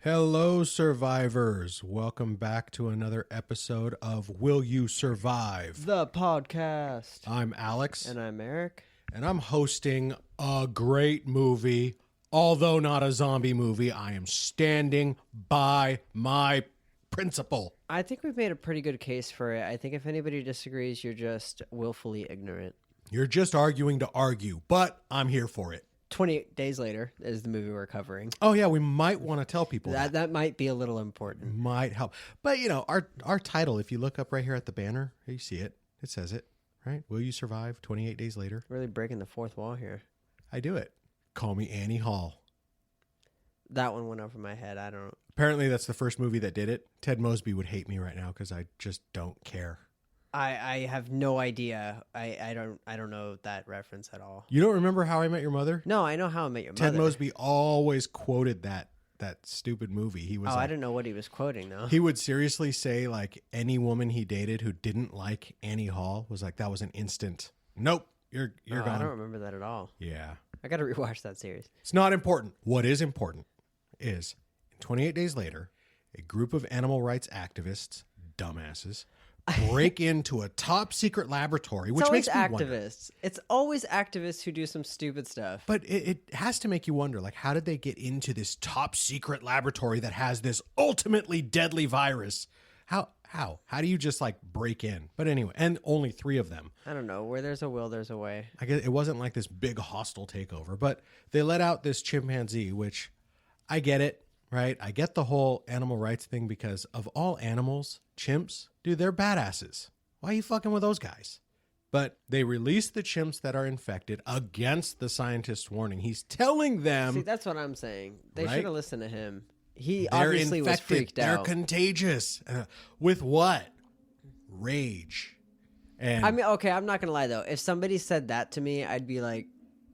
Hello, survivors. Welcome back to another episode of Will You Survive? The podcast. I'm Alex. And I'm Erik. And I'm hosting a great movie. Although not a zombie movie, I am standing by my principle. I think we've made a pretty good case for it. I think if anybody disagrees, you're just willfully ignorant. You're just arguing to argue, but I'm here for it. 28 Days Later is the movie we're covering. Oh, yeah, we might want to tell people that might be a little important. Might help. But, you know, our title, if you look up right here at the banner, you see it. It says it, right? Will You Survive 28 Days Later? Really breaking the fourth wall here. I do it. Call me Annie Hall. That one went over my head. I don't... Apparently, that's the first movie that did it. Ted Mosby would hate me right now because I just don't care. I have no idea. I don't know that reference at all. You don't remember How I Met Your Mother? No, I know How I Met Your Mother. Ted Mosby always quoted that stupid movie. He was I didn't know what he was quoting though. He would seriously say like any woman he dated who didn't like Annie Hall was like that was an instant. Nope, you're gone. I don't remember that at all. Yeah. I got to rewatch that series. It's not important. What is important is 28 Days Later, a group of animal rights activists, dumbasses, break into a top secret laboratory, which makes me activists. Wonder. It's always activists who do some stupid stuff. But it has to make you wonder, like, how did they get into this top secret laboratory that has this ultimately deadly virus? How do you just like break in? But anyway, and only 3 of them. I don't know. Where there's a will, there's a way. I guess it wasn't like this big hostile takeover, but they let out this chimpanzee, which I get it. Right? I get the whole animal rights thing because of all animals, chimps, dude, they're badasses. Why are you fucking with those guys? But they release the chimps that are infected against the scientist's warning. He's telling them... See, that's what I'm saying. They right? should have listened to him. He They're obviously infected. was freaked out. They're contagious. With what? Rage. And I mean, okay, I'm not going to lie, though. If somebody said that to me, I'd be like,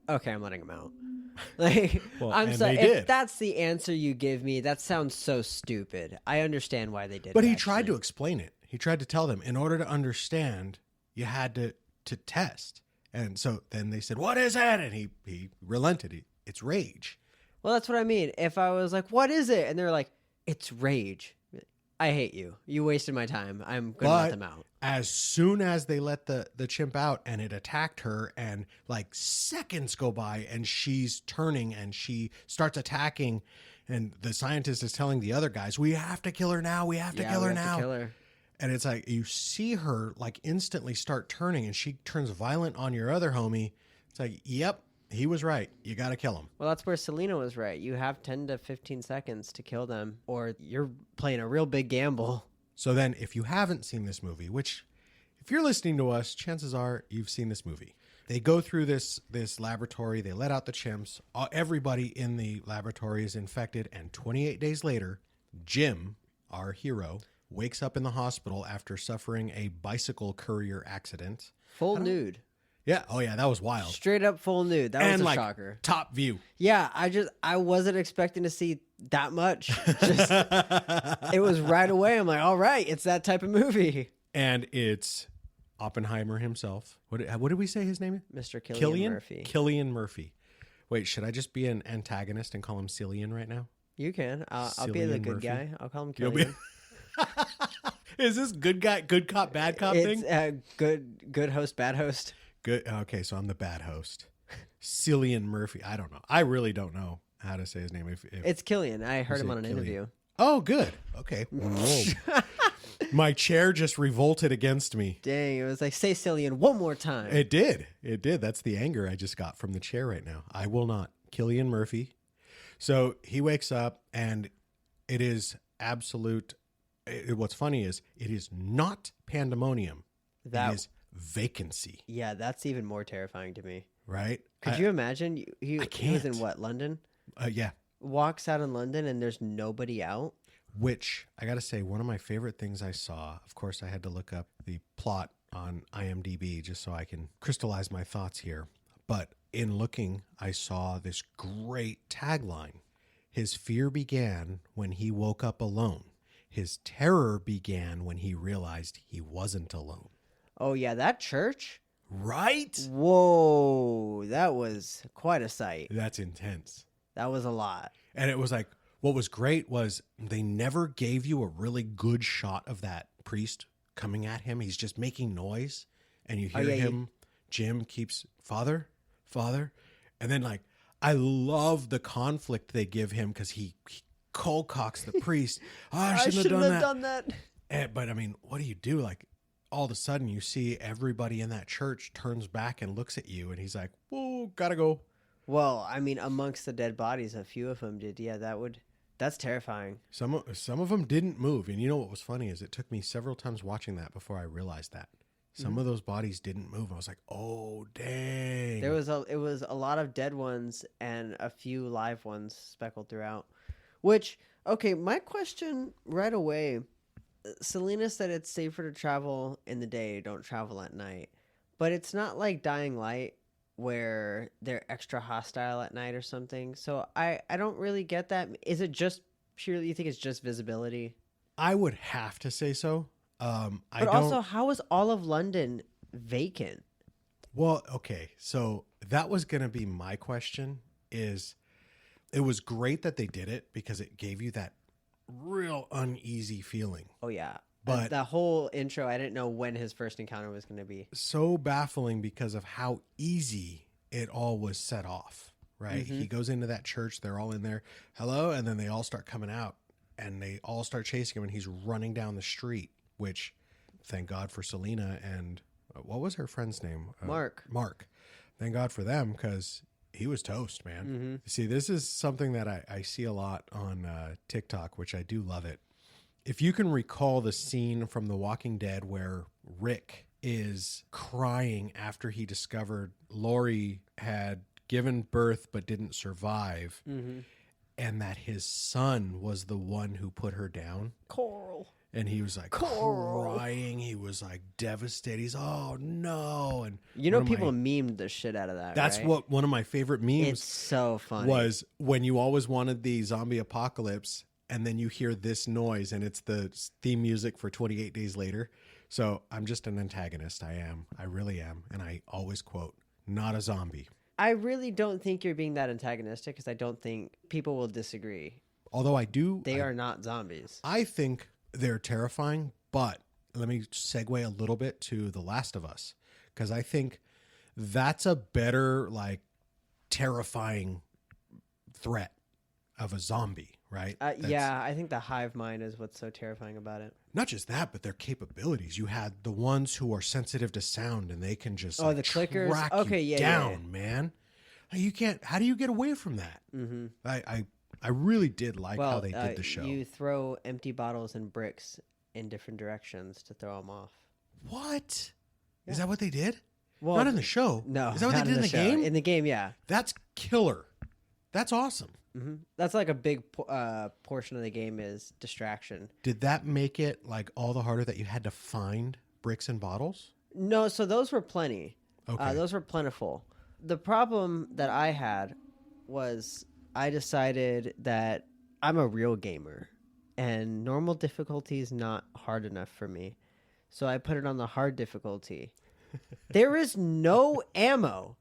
okay, I'm letting him out. Like, well, I'm and sorry. they did. If that's the answer you give me, that sounds so stupid. I understand why they did it. But he tried to explain it. He tried to tell them, in order to understand, you had to test. And so then they said, what is it? And he relented. It's rage. Well, that's what I mean. If I was like, what is it? And they're like, it's rage. I hate you. You wasted my time. I'm going to let them out. As soon as they let the chimp out and it attacked her and like seconds go by and she's turning and she starts attacking and the scientist is telling the other guys, we have to kill her now. We have to kill her now. And it's like you see her like instantly start turning and she turns violent on your other homie. It's like, yep. He was right. You got to kill him. Well, that's where Selena was right. You have 10 to 15 seconds to kill them, or you're playing a real big gamble. So then, if you haven't seen this movie, which if you're listening to us, chances are you've seen this movie. They go through this laboratory. They let out the chimps. Everybody in the laboratory is infected. And 28 days later, Jim, our hero, wakes up in the hospital after suffering a bicycle courier accident. Full nude. Yeah. Oh, yeah. That was wild. Straight up full nude. That was a like, shocker. Top view. Yeah. I wasn't expecting to see that much. Just, it was right away. I'm like, all right, it's that type of movie. And it's Oppenheimer himself. What did we say his name is? Mr. Cillian Murphy. Cillian Murphy. Wait, should I just be an antagonist and call him Cillian right now? You can. I'll be the good guy. I'll call him You'll Cillian. Is this good guy, good cop, bad cop thing? It's good host, bad host. Good. Okay, so I'm the bad host. Cillian Murphy. I don't know. I really don't know how to say his name. If it's Cillian. I heard him on an interview. Oh, good. Okay. Whoa. My chair just revolted against me. Dang, it was like, say Cillian one more time. It did. It did. That's the anger I just got from the chair right now. I will not. Cillian Murphy. So he wakes up and it is absolute. What's funny is it is not pandemonium. It is vacancy. Yeah, that's even more terrifying to me. Right? Could you imagine? He was in what, London? Yeah. Walks out in London and there's nobody out. Which, I got to say, one of my favorite things I saw, of course, I had to look up the plot on IMDb just so I can crystallize my thoughts here. But in looking, I saw this great tagline. His fear began when he woke up alone. His terror began when he realized he wasn't alone. Oh, yeah, that church? Right? Whoa, that was quite a sight. That's intense. That was a lot. And it was like, what was great was they never gave you a really good shot of that priest coming at him. He's just making noise, and you hear him. Jim keeps, Father, Father. And then, like, I love the conflict they give him because he cold cocks the priest. Oh, I shouldn't have done that. But I mean, what do? Like, all of a sudden you see everybody in that church turns back and looks at you, and he's like, whoa, gotta go. Well, I mean, amongst the dead bodies, a few of them did. Yeah, that's terrifying. Some of them didn't move. And you know what was funny is it took me several times watching that before I realized that. Some of those bodies didn't move. I was like, oh, dang. It was a lot of dead ones and a few live ones speckled throughout. Which, okay, my question right away, Selena said it's safer to travel in the day, don't travel at night. But it's not like Dying Light where they're extra hostile at night or something. So I don't really get that. Is it just purely, you think it's just visibility? I would have to say so. But also, how is all of London vacant? Well, okay. So that was going to be my question is it was great that they did it because it gave you that real uneasy feeling. Oh, yeah. But the whole intro, I didn't know when his first encounter was going to be. So baffling because of how easy it all was set off, right? Mm-hmm. He goes into that church. They're all in there. Hello. And then they all start coming out and they all start chasing him and he's running down the street, which thank God for Selena and what was her friend's name? Mark. Thank God for them because he was toast, man. Mm-hmm. See, this is something that I see a lot on TikTok, which I do love it. If you can recall the scene from The Walking Dead where Rick is crying after he discovered Lori had given birth but didn't survive, and that his son was the one who put her down. Coral. And he was like crying. He was like devastated. He's, oh no. And you know, people memed the shit out of that. That's right? what one of my favorite memes It's so funny. Was when you always wanted the zombie apocalypse and then you hear this noise and it's the theme music for 28 Days Later. So I'm just an antagonist. I really am. And I always quote, not a zombie. I really don't think you're being that antagonistic because I don't think people will disagree. Although I do. They are not zombies. I think they're terrifying, but let me segue a little bit to The Last of Us because I think that's a better, like, terrifying threat of a zombie, right? Yeah, I think the hive mind is what's so terrifying about it. Not just that, but their capabilities. You had the ones who are sensitive to sound and they can just the clickers. Track okay, you yeah, down, yeah. man. You can't. How do you get away from that? Mm-hmm. I really did like how they did the show. You throw empty bottles and bricks in different directions to throw them off. What? Yeah. Is that what they did? Well, not in the show. No. Is that what they did in the game? In the game, yeah. That's killer. That's awesome. Mm-hmm. That's like a big portion of the game is distraction. Did that make it like all the harder that you had to find bricks and bottles? No, so those were plenty. Okay. Those were plentiful. The problem that I had was I decided that I'm a real gamer and normal difficulty is not hard enough for me. So I put it on the hard difficulty. There is no ammo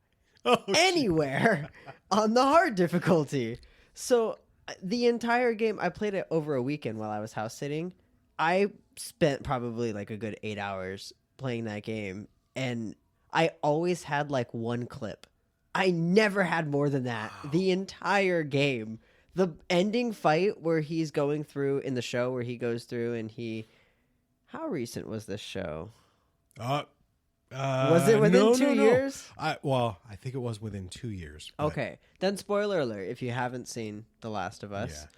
anywhere on the hard difficulty. So the entire game, I played it over a weekend while I was house sitting. I spent probably like a good 8 hours playing that game. And I always had like one clip. I never had more than that. Wow. The entire game. The ending fight where he's going through in the show where he goes through and he... How recent was this show? Was it within 2 years? I think it was within 2 years. But... Okay. Then spoiler alert, if you haven't seen The Last of Us,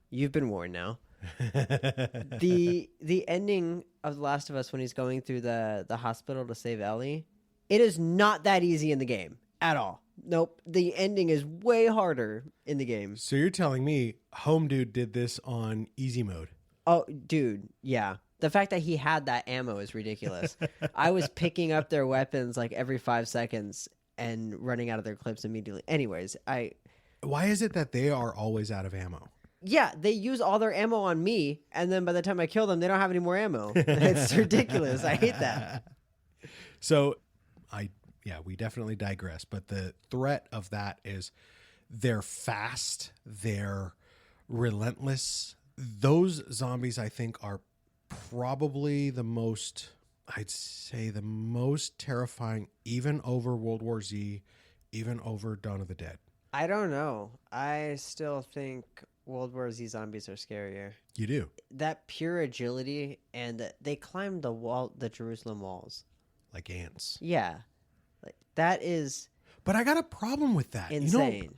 you've been warned now. The ending of The Last of Us when he's going through the hospital to save Ellie, it is not that easy in the game at all. Nope. The ending is way harder in the game. So you're telling me Home Dude did this on easy mode? Oh, dude. Yeah. The fact that he had that ammo is ridiculous. I was picking up their weapons like every 5 seconds and running out of their clips immediately. Anyways, Why is it that they are always out of ammo? Yeah, they use all their ammo on me, and then by the time I kill them, they don't have any more ammo. It's ridiculous. I hate that. So, we definitely digress. But the threat of that is they're fast, they're relentless. Those zombies, I think, are probably the most, I'd say, the most terrifying, even over World War Z, even over Dawn of the Dead. I don't know. I still think World War Z zombies are scarier. You do. That pure agility, and they climbed the Jerusalem walls Like ants. Yeah, like that is But I got a problem with that. insane.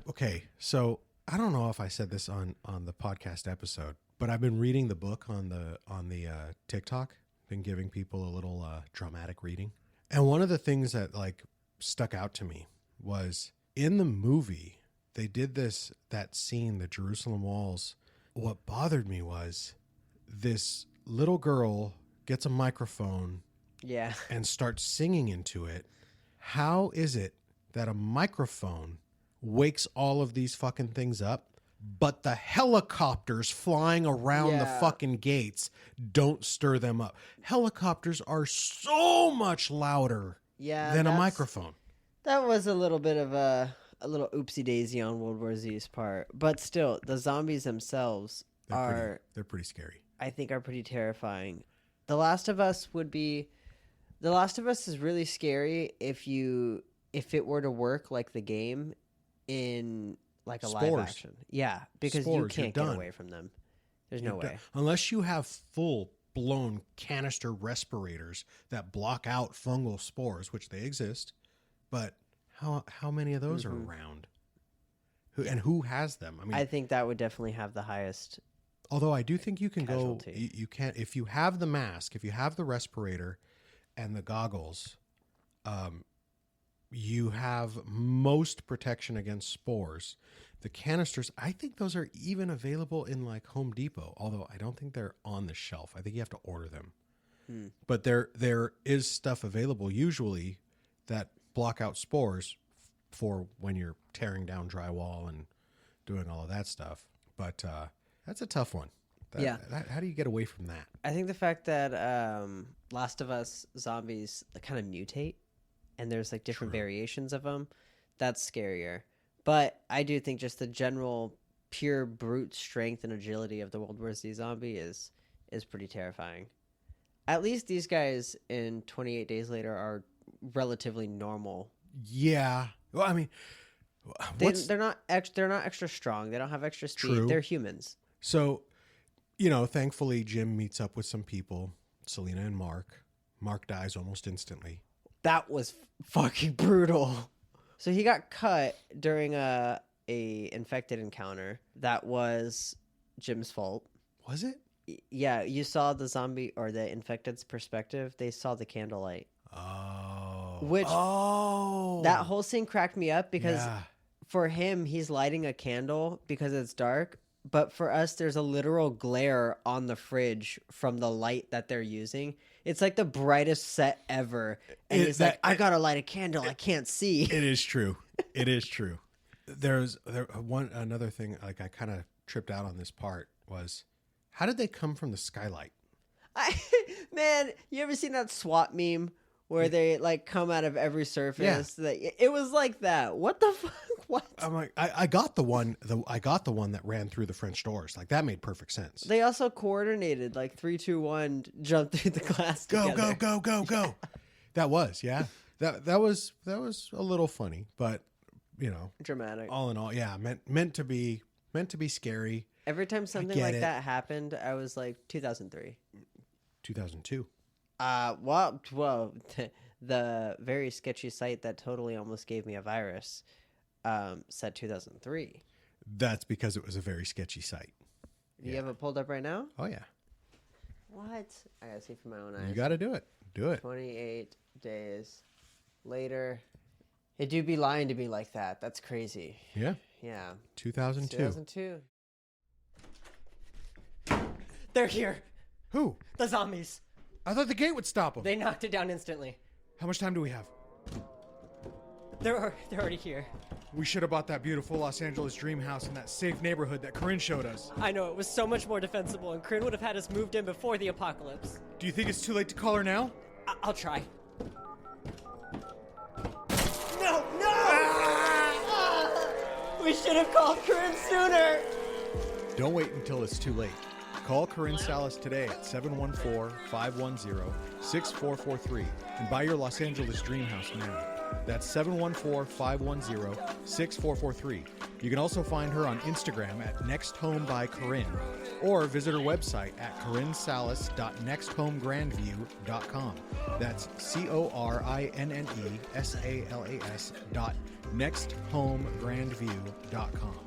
Okay, so I don't know if I said this on the podcast episode, but I've been reading the book on the TikTok. Been giving people a little dramatic reading, and one of the things that like stuck out to me was in the movie they did that scene, the Jerusalem walls. What bothered me was this little girl gets a microphone Yeah, and starts singing into it. How is it that a microphone wakes all of these fucking things up, but the helicopters flying around the Yeah. fucking gates don't stir them up? Helicopters are so much louder yeah. than a that's- microphone. That was a little bit of a little oopsie daisy on World War Z's part, but still, the zombies themselves They're pretty scary. I think, are pretty terrifying. The Last of Us is really scary if it were to work like the game in like a live Spores. action. Yeah, because you Spores, you're can't get done. away from them. There's no way. Unless you have full blown canister respirators that block out fungal spores, which they exist. But how many of those are around? Who has them? I mean, I think that would definitely have the highest. although I do think you can Casualty. go, you can, if you have the mask, if you have the respirator and the goggles, you have most protection against spores. The canisters, I think those are even available in like Home Depot, although I don't think they're on the shelf. I think you have to order them. But there is stuff available usually that block out spores for when you're tearing down drywall and doing all of that stuff. But that's a tough one. How do you get away from that? I think the fact that Last of Us zombies kind of mutate, and there's like different variations of them, that's scarier. But I do think just the general pure brute strength and agility of the World War Z zombie is pretty terrifying. At least these guys in 28 Days Later are relatively normal. Yeah. Well, I mean, They're not extra strong. They don't have extra speed. True. They're humans. So, thankfully Jim meets up with some people, Selena and Mark. Mark dies almost instantly. That was fucking brutal. So he got cut during a infected encounter. That was Jim's fault. Was it? Yeah, you saw the zombie or the infected's perspective. They saw the candlelight. Oh. That whole scene cracked me up because Yeah. for him, he's lighting a candle because it's dark. But for us, there's a literal glare on the fridge from the light that they're using. It's like the brightest set ever. And he's like, I gotta light a candle. I can't see. It is true. It is true. Another thing, like I kind of tripped out on this part was, how did they come from the skylight? Man, you ever seen that SWAT meme where they like come out of every surface? It was like that. What the fuck? What? I'm like, I got the one that ran through the French doors. Like that made perfect sense. They also coordinated like 3, 2, 1, jump through the glass. Go, together. go. That was, yeah. That was a little funny, but Dramatic. all in all, yeah, meant to be scary. Every time something get like it. that happened, I was like 2003. 2002. Well, the very sketchy site that totally almost gave me a virus said 2003. That's because it was a very sketchy site. Do you have it pulled up right now? Oh yeah. What? I gotta see for my own eyes. You got to do it. Do it. 28 days later. It do be lying to me like that. That's crazy. Yeah. Yeah. 2002. 2002. They're here. Who? The zombies. I thought the gate would stop them. They knocked it down instantly. How much time do we have? They're already here. We should have bought that beautiful Los Angeles dream house in that safe neighborhood that Corinne showed us. I know, it was so much more defensible, and Corinne would have had us moved in before the apocalypse. Do you think it's too late to call her now? I'll try. No! We should have called Corinne sooner! Don't wait until it's too late. Call Corinne Salas today at 714-510-6443 and buy your Los Angeles dream house now. That's 714-510-6443. You can also find her on Instagram at Next Home by Corinne or visit her website at corinnesalas.nexthomegrandview.com. That's CORINNESALAS.nexthomegrandview.com.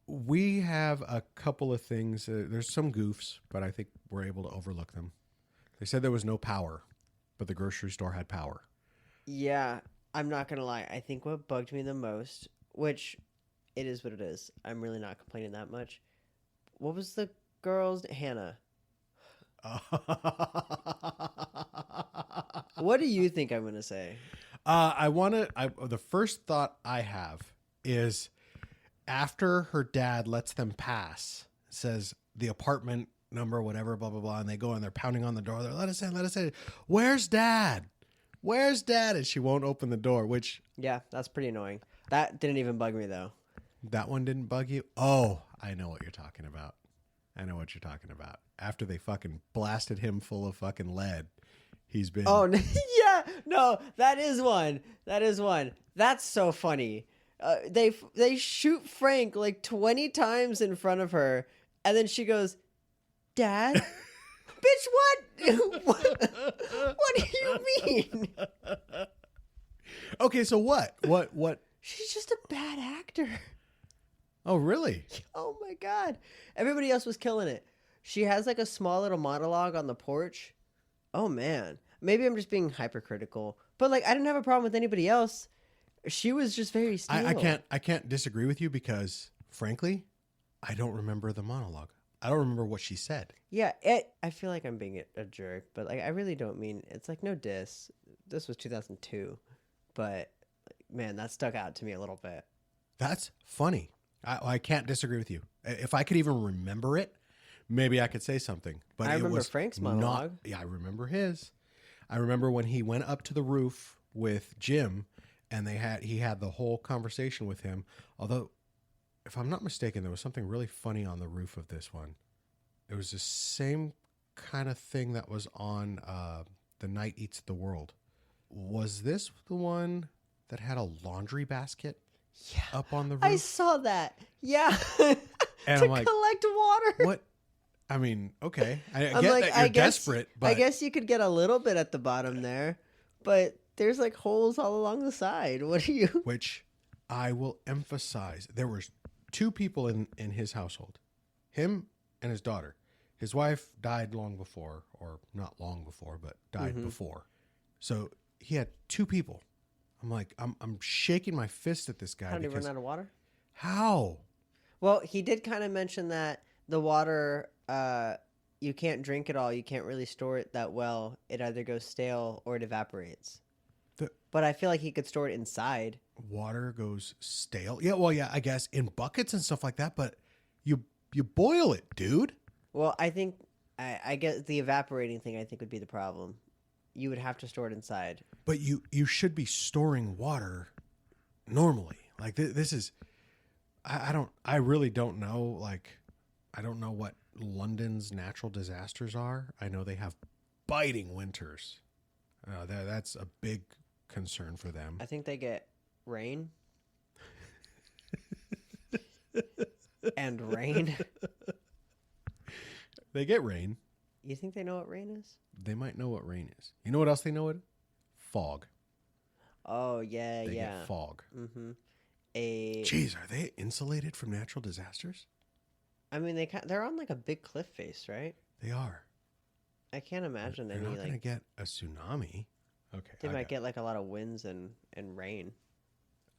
We have a couple of things. There's some goofs, but I think we're able to overlook them. They said there was no power, but the grocery store had power. Yeah, I'm not going to lie. I think what bugged me the most, which it is what it is. I'm really not complaining that much. What was the girl's Hannah? What do you think I'm going to say? The first thought I have is after her dad lets them pass, says the apartment number, whatever, blah, blah, blah, and they go and they're pounding on the door. They're, let us in, let us in. Where's dad? Where's dad? And she won't open the door, which... Yeah, that's pretty annoying. That didn't even bug me, though. That one didn't bug you? Oh, I know what you're talking about. I know what you're talking about. After they fucking blasted him full of fucking lead, he's been... Oh, yeah. No, that is one. That is one. That's so funny. They shoot Frank like 20 times in front of her, and then she goes, Dad? Bitch, what? What do you mean? Okay, so what? What? She's just a bad actor. Oh, really? Oh, my God. Everybody else was killing it. She has like a small little monologue on the porch. Oh, man. Maybe I'm just being hypercritical, but like I didn't have a problem with anybody else. She was just very still. I can't disagree with you because, frankly, I don't remember the monologue. I don't remember what she said. Yeah, I feel like I'm being a jerk, but like I really don't mean it's like no diss. This was 2002, but man, that stuck out to me a little bit. That's funny. I can't disagree with you. If I could even remember it, maybe I could say something. But I remember Frank's monologue. Yeah, I remember his. I remember when he went up to the roof with Jim. And he had the whole conversation with him. Although, if I'm not mistaken, there was something really funny on the roof of this one. It was the same kind of thing that was on The Night Eats the World. Was this the one that had a laundry basket up on the roof? I saw that. Yeah. And to I'm like, collect water. What? I mean, okay. I get like, that you're desperate, but... I guess you could get a little bit at the bottom there, but... There's like holes all along the side. What are you? Which I will emphasize. There were two people in his household. Him and his daughter. His wife died long before, or not long before, but died before. So he had two people. I'm like, I'm shaking my fist at this guy. How did he run out of water? How? Well, he did kind of mention that the water, you can't drink it all. You can't really store it that well. It either goes stale or it evaporates. But I feel like he could store it inside. Water goes stale. Yeah, well, yeah, I guess in buckets and stuff like that. But you boil it, dude. Well, I think I guess the evaporating thing I think would be the problem. You would have to store it inside. But you should be storing water normally. Like this is, I really don't know. Like I don't know what London's natural disasters are. I know they have biting winters. That's a big concern for them. I think they get rain. And rain. They get rain. You think they know what rain is? They might know what rain is. You know what else they know it? Fog. Oh, yeah, They yeah. get fog. Mm-hmm. Jeez, are they insulated from natural disasters? I mean, they're on like a big cliff face, right? They are. I can't imagine They're any not like... going to get a tsunami. Okay. They might get like a lot of winds and rain.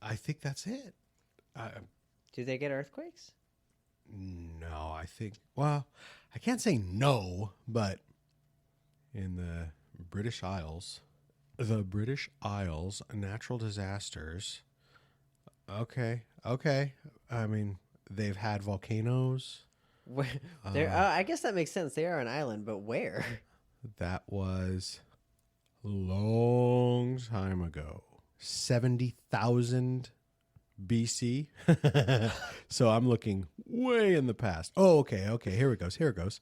I think that's it. Do they get earthquakes? No, I think... Well, I can't say no, but in the British Isles, natural disasters... Okay. I mean, they've had volcanoes. I guess that makes sense. They are an island, but where? That was a long time ago. 70,000 BC. So I'm looking way in the past. Oh, okay. Here it goes.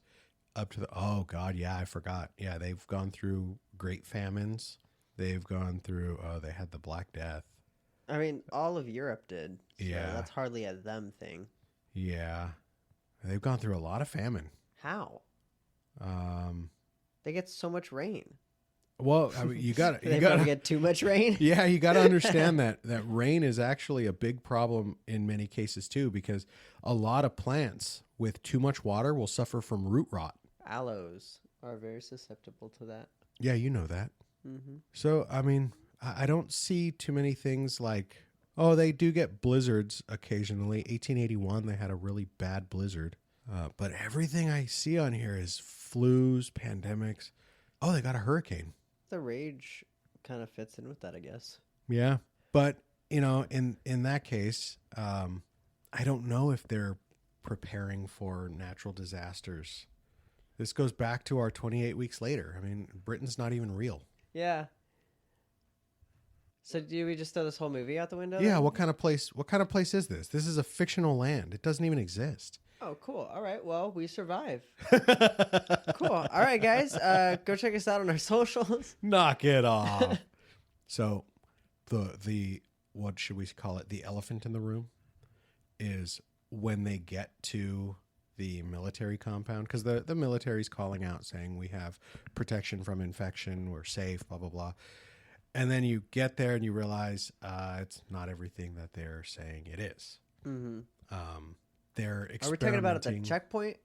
Up to the, oh God, yeah, I forgot. Yeah, they've gone through great famines. They've gone through, they had the Black Death. I mean, all of Europe did. So Yeah. that's hardly a them thing. Yeah. They've gone through a lot of famine. How? Um, They get so much rain. well, I mean, you got They to probably get too much rain. yeah, you got to understand that rain is actually a big problem in many cases too, because a lot of plants with too much water will suffer from root rot. Aloes are very susceptible to that. Yeah, you know that. Mm-hmm. So, I mean, I don't see too many things like, oh, they do get blizzards occasionally. 1881, they had a really bad blizzard. But everything I see on here is flus, pandemics. Oh, they got a hurricane. The rage kind of fits in with that, I guess. Yeah. But, in that case, I don't know if they're preparing for natural disasters. This goes back to our 28 weeks later. I mean, Britain's not even real. Yeah. So do we just throw this whole movie out the window? Yeah, then? what kind of place is this? This is a fictional land. It doesn't even exist. Oh, cool. All right. Well, we survive. Cool. All right, guys. Go check us out on our socials. Knock it off. So the what should we call it? The elephant in the room is when they get to the military compound, because the military's calling out saying we have protection from infection, we're safe, blah, blah, blah. And then you get there and you realize it's not everything that they're saying it is. Mm-hmm. They're Are we talking about at the experimenting. checkpoint?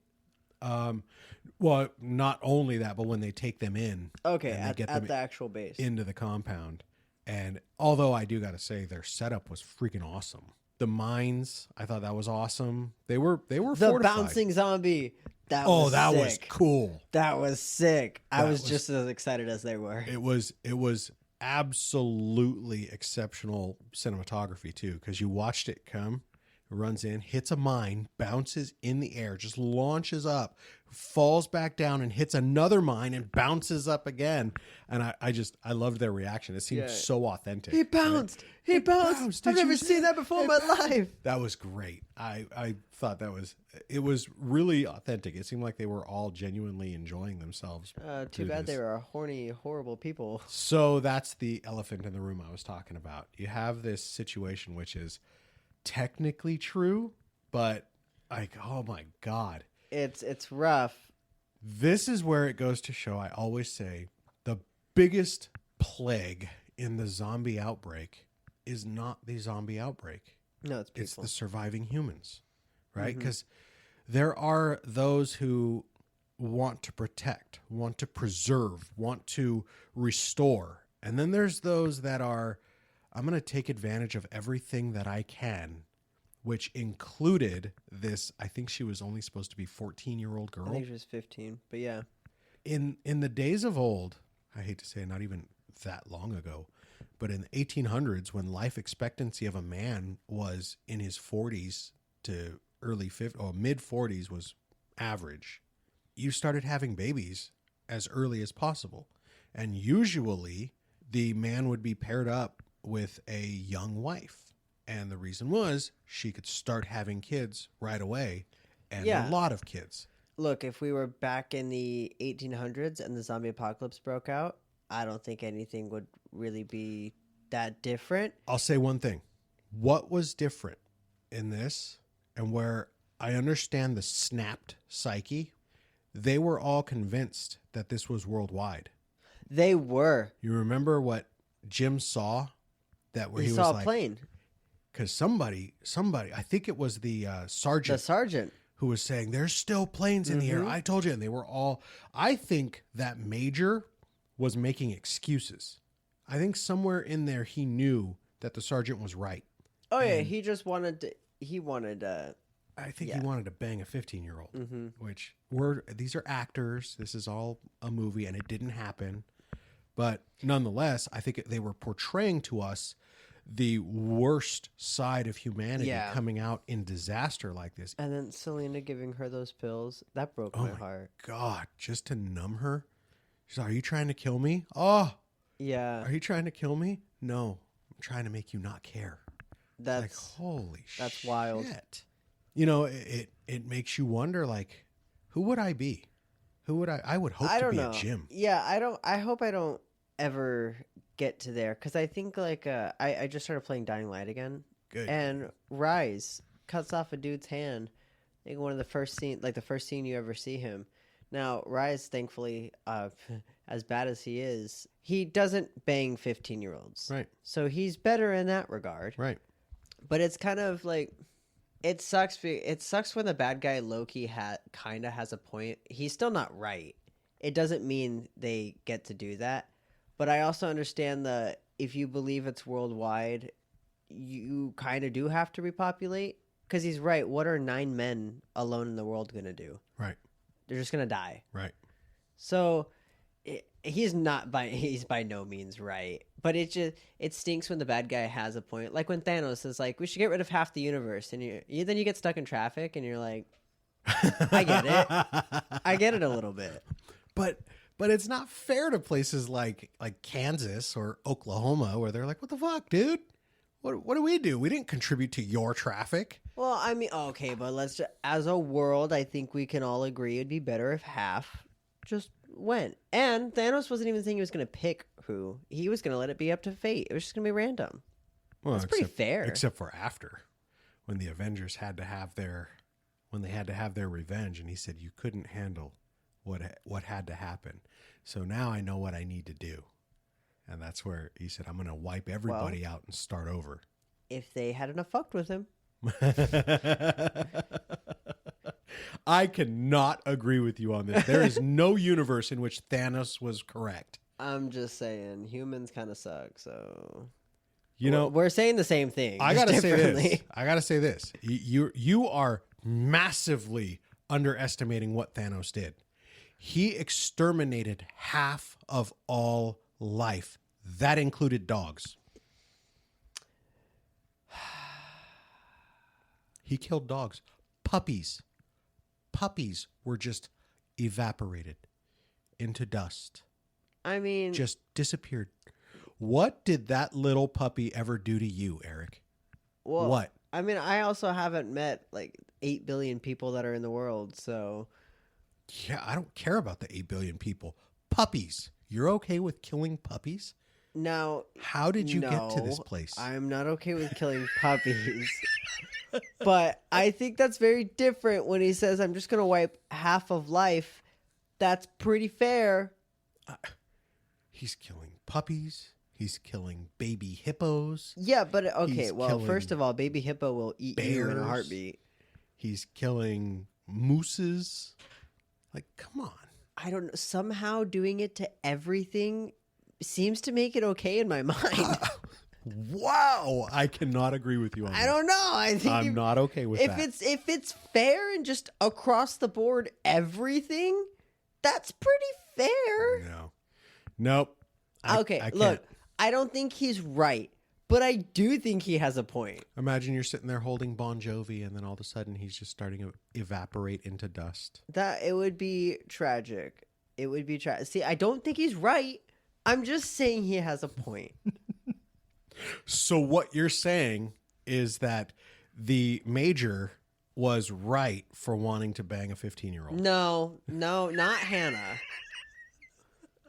Well, not only that, but when they take them in. Okay, and they get at them the actual base. into the compound. And although I do got to say their setup was freaking awesome. The mines, I thought that was awesome. They were the fortified. bouncing zombie. That was sick. Cool. That was sick. I That was was- just as excited as they were. It was absolutely exceptional cinematography too, because you watched it come, runs in, hits a mine, bounces in the air, just launches up, falls back down and hits another mine and bounces up again. And I loved their reaction. It seemed Yeah. so authentic. He bounced. He bounced. I've Did you never see seen that before in my life. That was great. I thought it was really authentic. It seemed like they were all genuinely enjoying themselves. Too through bad this. they were horny, horrible people. So that's the elephant in the room I was talking about. You have this situation which is technically true, but like, oh my God. It's rough. This is where it goes to show, I always say, the biggest plague in the zombie outbreak is not the zombie outbreak. No, it's It's people. the surviving humans, right? Because there are those who want to protect, want to preserve, want to restore. And then there's those that are, I'm going to take advantage of everything that I can, which included this, I think she was only supposed to be 14-year-old I girl. think she was 15, but yeah. In the days of old, I hate to say not even that long ago, but in the 1800s, when life expectancy of a man was in his 40s to early 50s or mid 40s was average, you started having babies as early as possible. And usually the man would be paired up with a young wife. And the reason was she could start having kids right away, and Yeah. a lot of kids. Look, if we were back in the 1800s and the zombie apocalypse broke out, I don't think anything would really be that different. I'll say one thing. What was different in this, and where I understand the snapped psyche, they were all convinced that this was worldwide. They were. You remember what Jim saw? That where He he saw was a like, plane. because somebody, I think it was the The sergeant sergeant. who was saying, there's still planes in the air. I told you. And they were all, I think that major was making excuses. I think somewhere in there he knew that the sergeant was right. Oh yeah, he just wanted to. He wanted. I think Yeah. he wanted to bang a 15-year-old, Mm-hmm. which these are actors. This is all a movie, and it didn't happen. But nonetheless, I think they were portraying to us the worst side of humanity Yeah. coming out in disaster like this. And then Selena giving her those pills that broke Oh my my heart. God, just to numb her. She's like, are you trying to kill me? Oh, Yeah. are you trying to kill me? No, I'm trying to make you not care. That's like, holy shit. that's wild. You know, it makes you wonder, like, who would I be? Who would I would hope I to don't be know. a Jim. Yeah, I hope I don't ever get to there because I think like I just started playing Dying Light again, Good. and Rise cuts off a dude's hand. I think one of the first scene you ever see him. Now Rise, thankfully, as bad as he is, he doesn't bang 15-year-olds. Right. So he's better in that regard. Right. But it's kind of like it sucks. It sucks when the bad guy Loki kind of has a point. He's still not right. It doesn't mean they get to do that. But I also understand that if you believe it's worldwide, you kind of do have to repopulate. Because he's right. What are 9 men alone in the world going to do? Right. They're just going to die. Right. So he's by no means right. But it stinks when the bad guy has a point. Like when Thanos is like, we should get rid of half the universe. And then you get stuck in traffic and you're like, I get it. I get it a little bit. But it's not fair to places like Kansas or Oklahoma where they're like, what the fuck, dude? What do we do? We didn't contribute to your traffic. Well, I mean, okay, but as a world, I think we can all agree it'd be better if half just went. And Thanos wasn't even saying he was going to pick who. He was going to let it be up to fate. It was just going to be random. Well, That's pretty fair. Except for after, when the Avengers had to have their revenge, and he said you couldn't handle what had to happen. So now I know what I need to do. And that's where he said, I'm going to wipe everybody out and start over. If they hadn't have fucked with him. I cannot agree with you on this. There is no universe in which Thanos was correct. I'm just saying, humans kind of suck, so... You know, we're saying the same thing. I got to say this. You are massively underestimating what Thanos did. He exterminated half of all life. That included dogs. He killed dogs. Puppies were just evaporated into dust. I mean... Just disappeared. What did that little puppy ever do to you, Eric? Well, what? I mean, I also haven't met like 8 billion people that are in the world, so... Yeah, I don't care about the 8 billion people. Puppies. You're okay with killing puppies? Now... How did you get to this place? I'm not okay with killing puppies. But I think that's very different when he says, I'm just going to wipe half of life. That's pretty fair. He's killing puppies. He's killing baby hippos. Yeah, but okay, He's well, killing first of all, baby hippo will eat you in a bears. heartbeat. He's killing mooses. Like, come on. I don't know. Somehow doing it to everything seems to make it okay in my mind. Wow. I cannot agree with you on I this. don't know. I think I'm not okay with that. if it's fair and just across the board everything, that's pretty fair. No. Nope. Okay, I can't. look, I don't think he's right, but I do think he has a point. Imagine you're sitting there holding Bon Jovi, and then all of a sudden he's just starting to evaporate into dust. That it would be tragic. It would be tragic. See, I don't think he's right. I'm just saying he has a point. So what you're saying is that the major was right for wanting to bang a 15-year-old. No, not Hannah.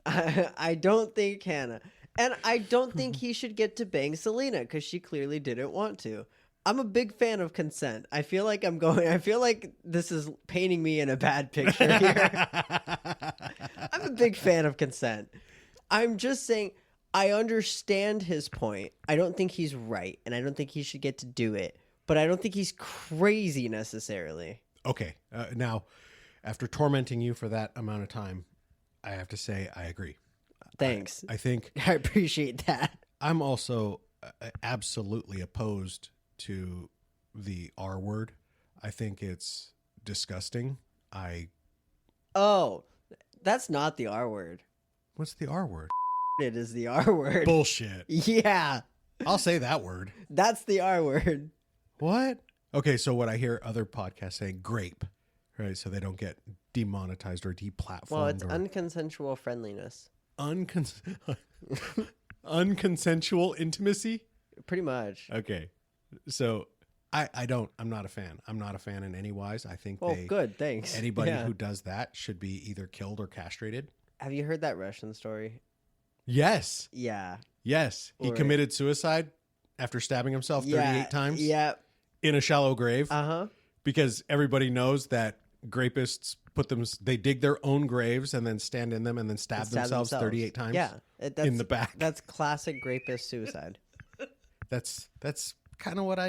I don't think Hannah. And I don't think he should get to bang Selena because she clearly didn't want to. I'm a big fan of consent. I feel like this is painting me in a bad picture here. I'm a big fan of consent. I'm just saying I understand his point. I don't think he's right, and I don't think he should get to do it. But I don't think he's crazy necessarily. Okay. Now, after tormenting you for that amount of time, I have to say I agree. Thanks. I think I appreciate that. I'm also absolutely opposed to the R word. I think it's disgusting. Oh, that's not the R word. What's the R word? It is the R word. Bullshit. Yeah. I'll say that word. That's the R word. What? Okay, so what I hear other podcasts saying grape, right? So they don't get demonetized or deplatformed. Well, it's unconsensual friendliness. Unconsensual intimacy? Pretty much. Okay. So I'm not a fan. I'm not a fan in any wise. I think Well, good, thanks. anybody Yeah. who does that should be either killed or castrated. Have you heard that Russian story? Yes. Yeah. Yes. He Or- committed suicide after stabbing himself 38 times Yeah. in a shallow grave Uh-huh. because everybody knows that grapists they dig their own graves and then stand in them and then stab themselves 38 times Yeah. in the back. That's classic rapist suicide. That's kind of what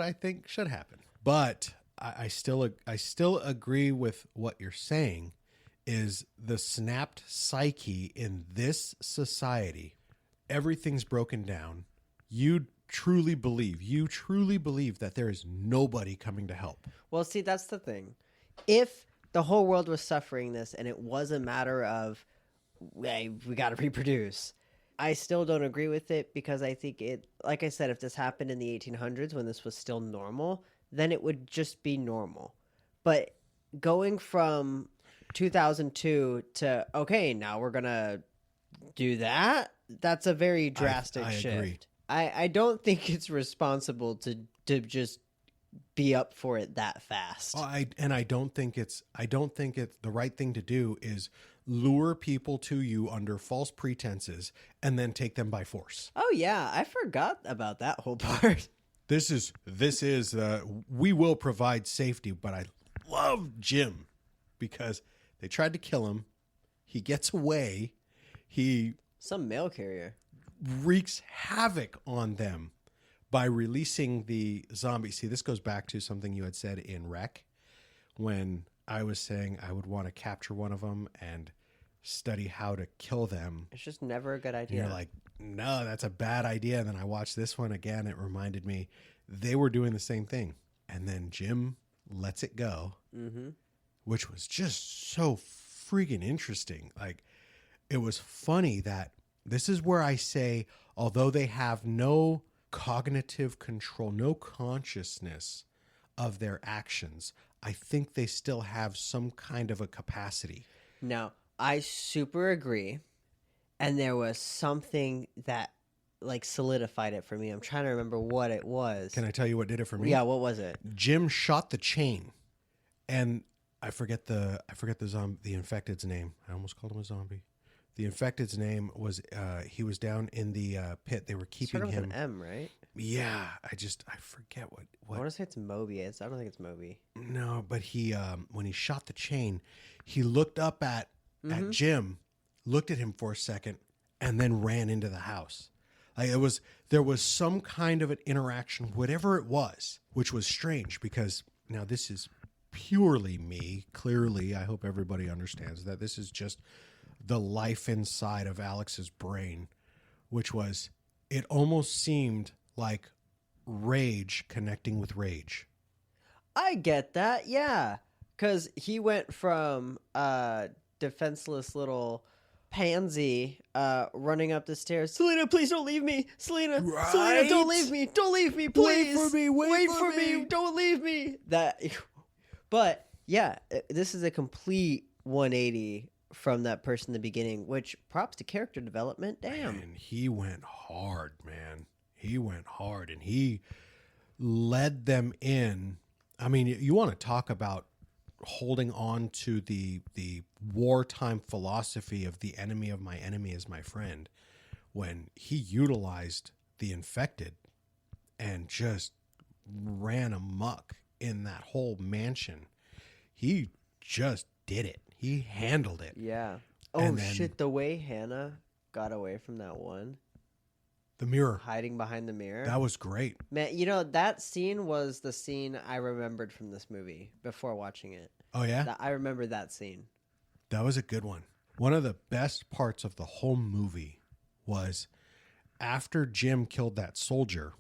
I think should happen. But I still agree with what you're saying is the snapped psyche in this society. Everything's broken down. You truly believe that there is nobody coming to help. Well, see, that's the thing. If the whole world was suffering this and it was a matter of, hey, we got to reproduce, I still don't agree with it because I think it, like I said, if this happened in the 1800s when this was still normal, then it would just be normal. But going from 2002 to, okay, now we're going to do that, that's a very drastic I shift. agree. I don't think it's responsible to just be up for it that fast. Well, I don't think it's the right thing to do is lure people to you under false pretenses and then take them by force. Oh yeah, I forgot about that whole part. This is we will provide safety, but I love Jim because they tried to kill him. He gets away. He Some mail carrier. wreaks havoc on them by releasing the zombies. See, this goes back to something you had said in Rec when I was saying I would want to capture one of them and study how to kill them. It's just never a good And idea. you're like, no, that's a bad idea. And then I watched this one again. It reminded me they were doing the same thing. And then Jim lets it go, which was just so freaking interesting. Like, it was funny that this is where I say, although they have no cognitive control, no consciousness of their actions, I think they still have some kind of a capacity. Now, I super agree. And there was something that like solidified it for me. I'm trying to remember what it was. Can I tell you what did it for me? Yeah, what was it? Jim shot the chain, and I forget the infected's name. I almost called him a zombie. The infected's name was he was down in the pit. They were keeping Started with him. an M, right? Yeah, I forget I what. want to say it's Moby. I don't think it's Moby. No, but he when he shot the chain, he looked up at Jim, looked at him for a second, and then ran into the house. Like there was some kind of an interaction, whatever it was, which was strange because now this is purely me. Clearly, I hope everybody understands that this is just the life inside of Alex's brain, which was, it almost seemed like rage connecting with rage. I get that, yeah. Because he went from defenseless little pansy running up the stairs. Selena, please don't leave me. Selena, Right? don't leave me. Don't leave me, please. for me, wait for me. me. Don't leave me. But yeah, this is a complete 180 from that person in the beginning, which props to character development. Damn. And he went hard, man. He went hard, and he led them in. I mean, you want to talk about holding on to the wartime philosophy of the enemy of my enemy is my friend, when he utilized the infected and just ran amok in that whole mansion. He just did it. He handled it. Yeah. Oh, And then- shit. The way Hannah got away from that one, The mirror. hiding behind the mirror. That was great. Man, you know, that scene was the scene I remembered from this movie before watching it. Oh, yeah? I remember that scene. That was a good one. One of the best parts of the whole movie was after Jim killed that soldier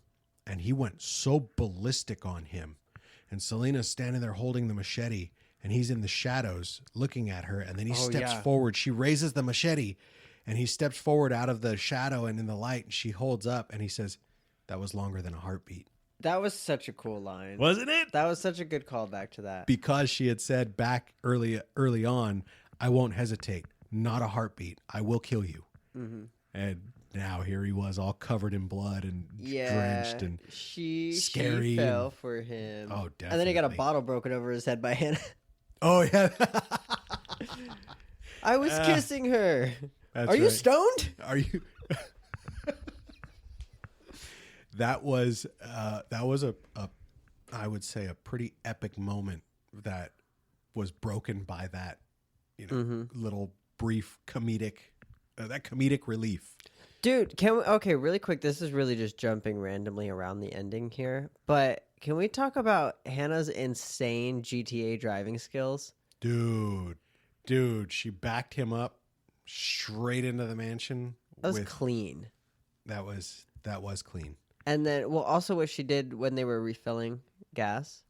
and he went so ballistic on him, and Selena's standing there holding the machete and he's in the shadows looking at her, and then he steps forward. She raises the machete and he steps forward out of the shadow and in the light, and she holds up and he says, "That was longer than a heartbeat." That was such a cool line. Wasn't it? That was such a good callback to that. Because she had said back early on, "I won't hesitate. Not a heartbeat. I will kill you." Mm-hmm. And now here he was all covered in blood and Yeah, drenched and she scary fell and- for him. Oh, And then he got a definitely. bottle broken over his head by Hannah. Oh yeah. I was kissing her. That's Are you right. stoned? Are you? That was a I would say a pretty epic moment that was broken by that, little brief comedic that comedic relief. Dude, can we, okay, really quick, this is really just jumping randomly around the ending here, but can we talk about Hannah's insane GTA driving skills? Dude, she backed him up straight into the mansion. That was clean. That was clean. And then, well, also what she did when they were refilling gas.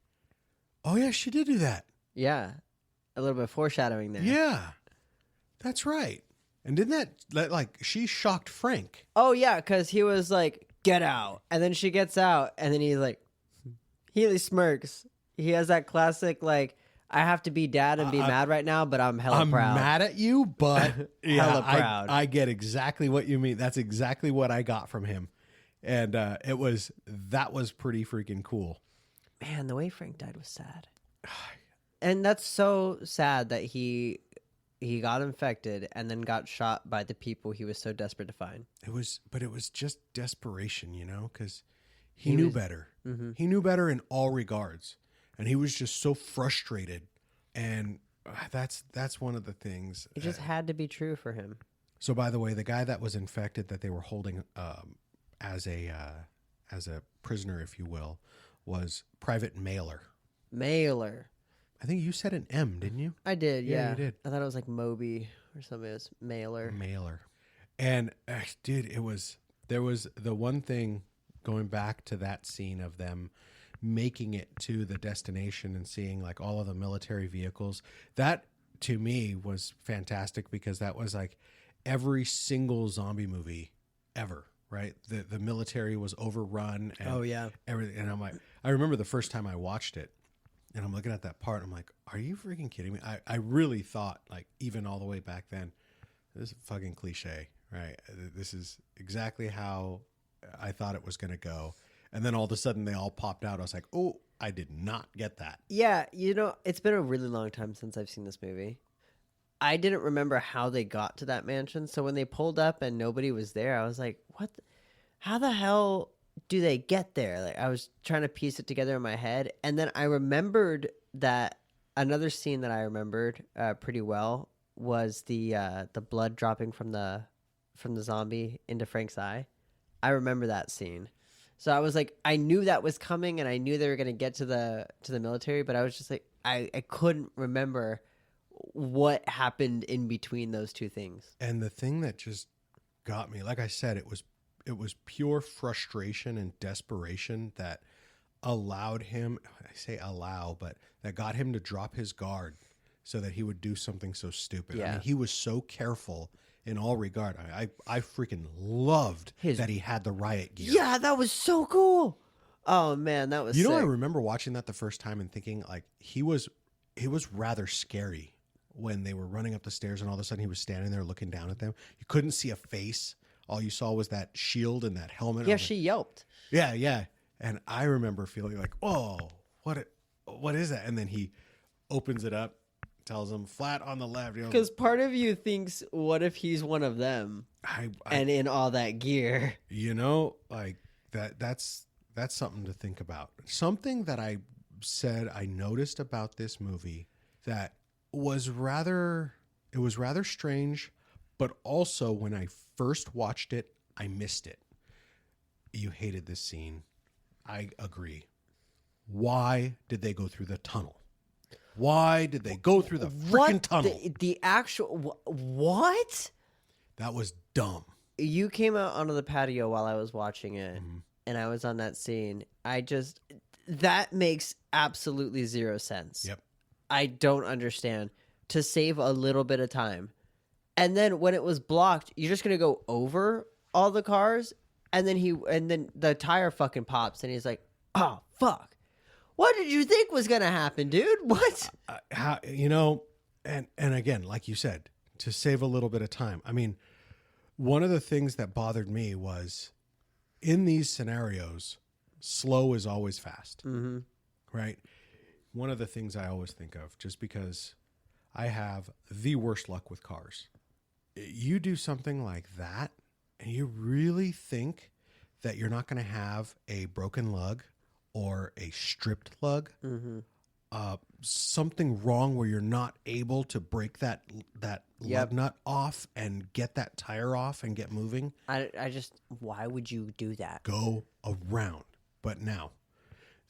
Oh yeah, she did do that. Yeah, a little bit of foreshadowing there. Yeah, that's right. And didn't that like she shocked Frank? Oh, yeah, because he was like, get out. And then she gets out, and then he's like, he smirks. He has that classic, like, I have to be dad and be mad right now, but I'm hella proud. I'm mad at you, but yeah, Hella proud. I get exactly what you mean. That's exactly what I got from him. And that was pretty freaking cool. Man, the way Frank died was sad. And that's so sad that he got infected and then got shot by the people he was so desperate to find. It was just desperation, because he knew better. Mm-hmm. He knew better in all regards, and he was just so frustrated. And that's one of the things. It just had to be true for him. So, by the way, the guy that was infected that they were holding as a prisoner, if you will, was Private Mailer. Mailer. I think you said an M, didn't you? I did, yeah. You did. I thought it was like Moby or something. It was Mailer. Mailer. And dude, there was the one thing going back to that scene of them making it to the destination and seeing like all of the military vehicles. That to me was fantastic because that was like every single zombie movie ever, right? The military was overrun and Oh, yeah. everything. And I'm like, I remember the first time I watched it. And I'm looking at that part. I'm like, are you freaking kidding me? I really thought, like, even all the way back then, this is fucking cliche, right? This is exactly how I thought it was going to go. And then all of a sudden they all popped out. I was like, oh, I did not get that. Yeah, it's been a really long time since I've seen this movie. I didn't remember how they got to that mansion. So when they pulled up and nobody was there, I was like, what? How the hell do they get there? Like, I was trying to piece it together in my head, and then I remembered that another scene that I remembered pretty well was the blood dropping from the zombie into Frank's eye. I remember that scene, so I was like, I knew that was coming, and I knew they were going to get to the military, but I was just like, I couldn't remember what happened in between those two things. And the thing that just got me, like I said, it was pure frustration and desperation that allowed him, I say allow, but that got him to drop his guard so that he would do something so stupid. Yeah. I mean, he was so careful in all regard. I freaking loved that he had the riot gear. Yeah, that was so cool. Oh man, that was You know, sick. I remember watching that the first time and thinking like he was rather scary when they were running up the stairs and all of a sudden he was standing there looking down at them. You couldn't see a face. All you saw was that shield and that helmet. Yeah, she yelped. Yeah. And I remember feeling like, oh, what is that? And then he opens it up, tells him flat on the left. Because part of you thinks, what if he's one of them? And in all that gear. Like that's something to think about. Something that I said I noticed about this movie that was rather strange, but also when I first watched it, I missed it. You hated this scene. I agree. Why did they go through the tunnel? Why did they go through the freaking tunnel? The actual what? That was dumb. You came out onto the patio while I was watching it, and I was on that scene. That makes absolutely zero sense. Yep. I don't understand. To save a little bit of time. And then when it was blocked, you're just going to go over all the cars, and then the tire fucking pops, and he's like, oh, fuck. What did you think was going to happen, dude? What? And again, like you said, to save a little bit of time. I mean, One of the things that bothered me was in these scenarios, slow is always fast, right? One of the things I always think of, just because I have the worst luck with cars, you do something like that and you really think that you're not going to have a broken lug or a stripped lug, something wrong where you're not able to break that lug nut off and get that tire off and get moving. I just, why would you do that? Go around. But now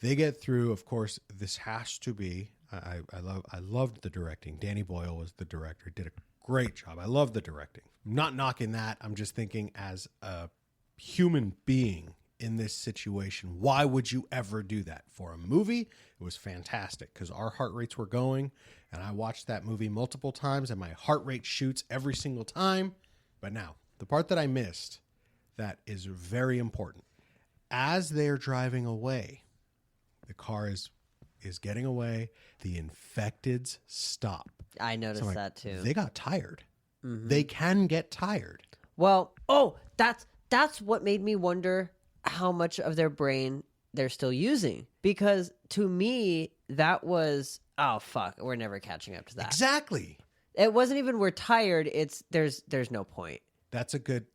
they get through. Of course, this has to be. I loved the directing. Danny Boyle was the director. Did a great job. I love the directing. I'm not knocking that. I'm just thinking as a human being in this situation, why would you ever do that? For a movie, it was fantastic because our heart rates were going, and I watched that movie multiple times, and my heart rate shoots every single time. But now, the part that I missed that is very important. As they're driving away, the car is getting away. The infecteds stop. I noticed So I'm like, that too. They got tired. They can get tired. Well, that's what made me wonder how much of their brain they're still using. Because to me, that was, oh fuck, we're never catching up to that. Exactly. It wasn't even we're tired. It's there's no point. That's a good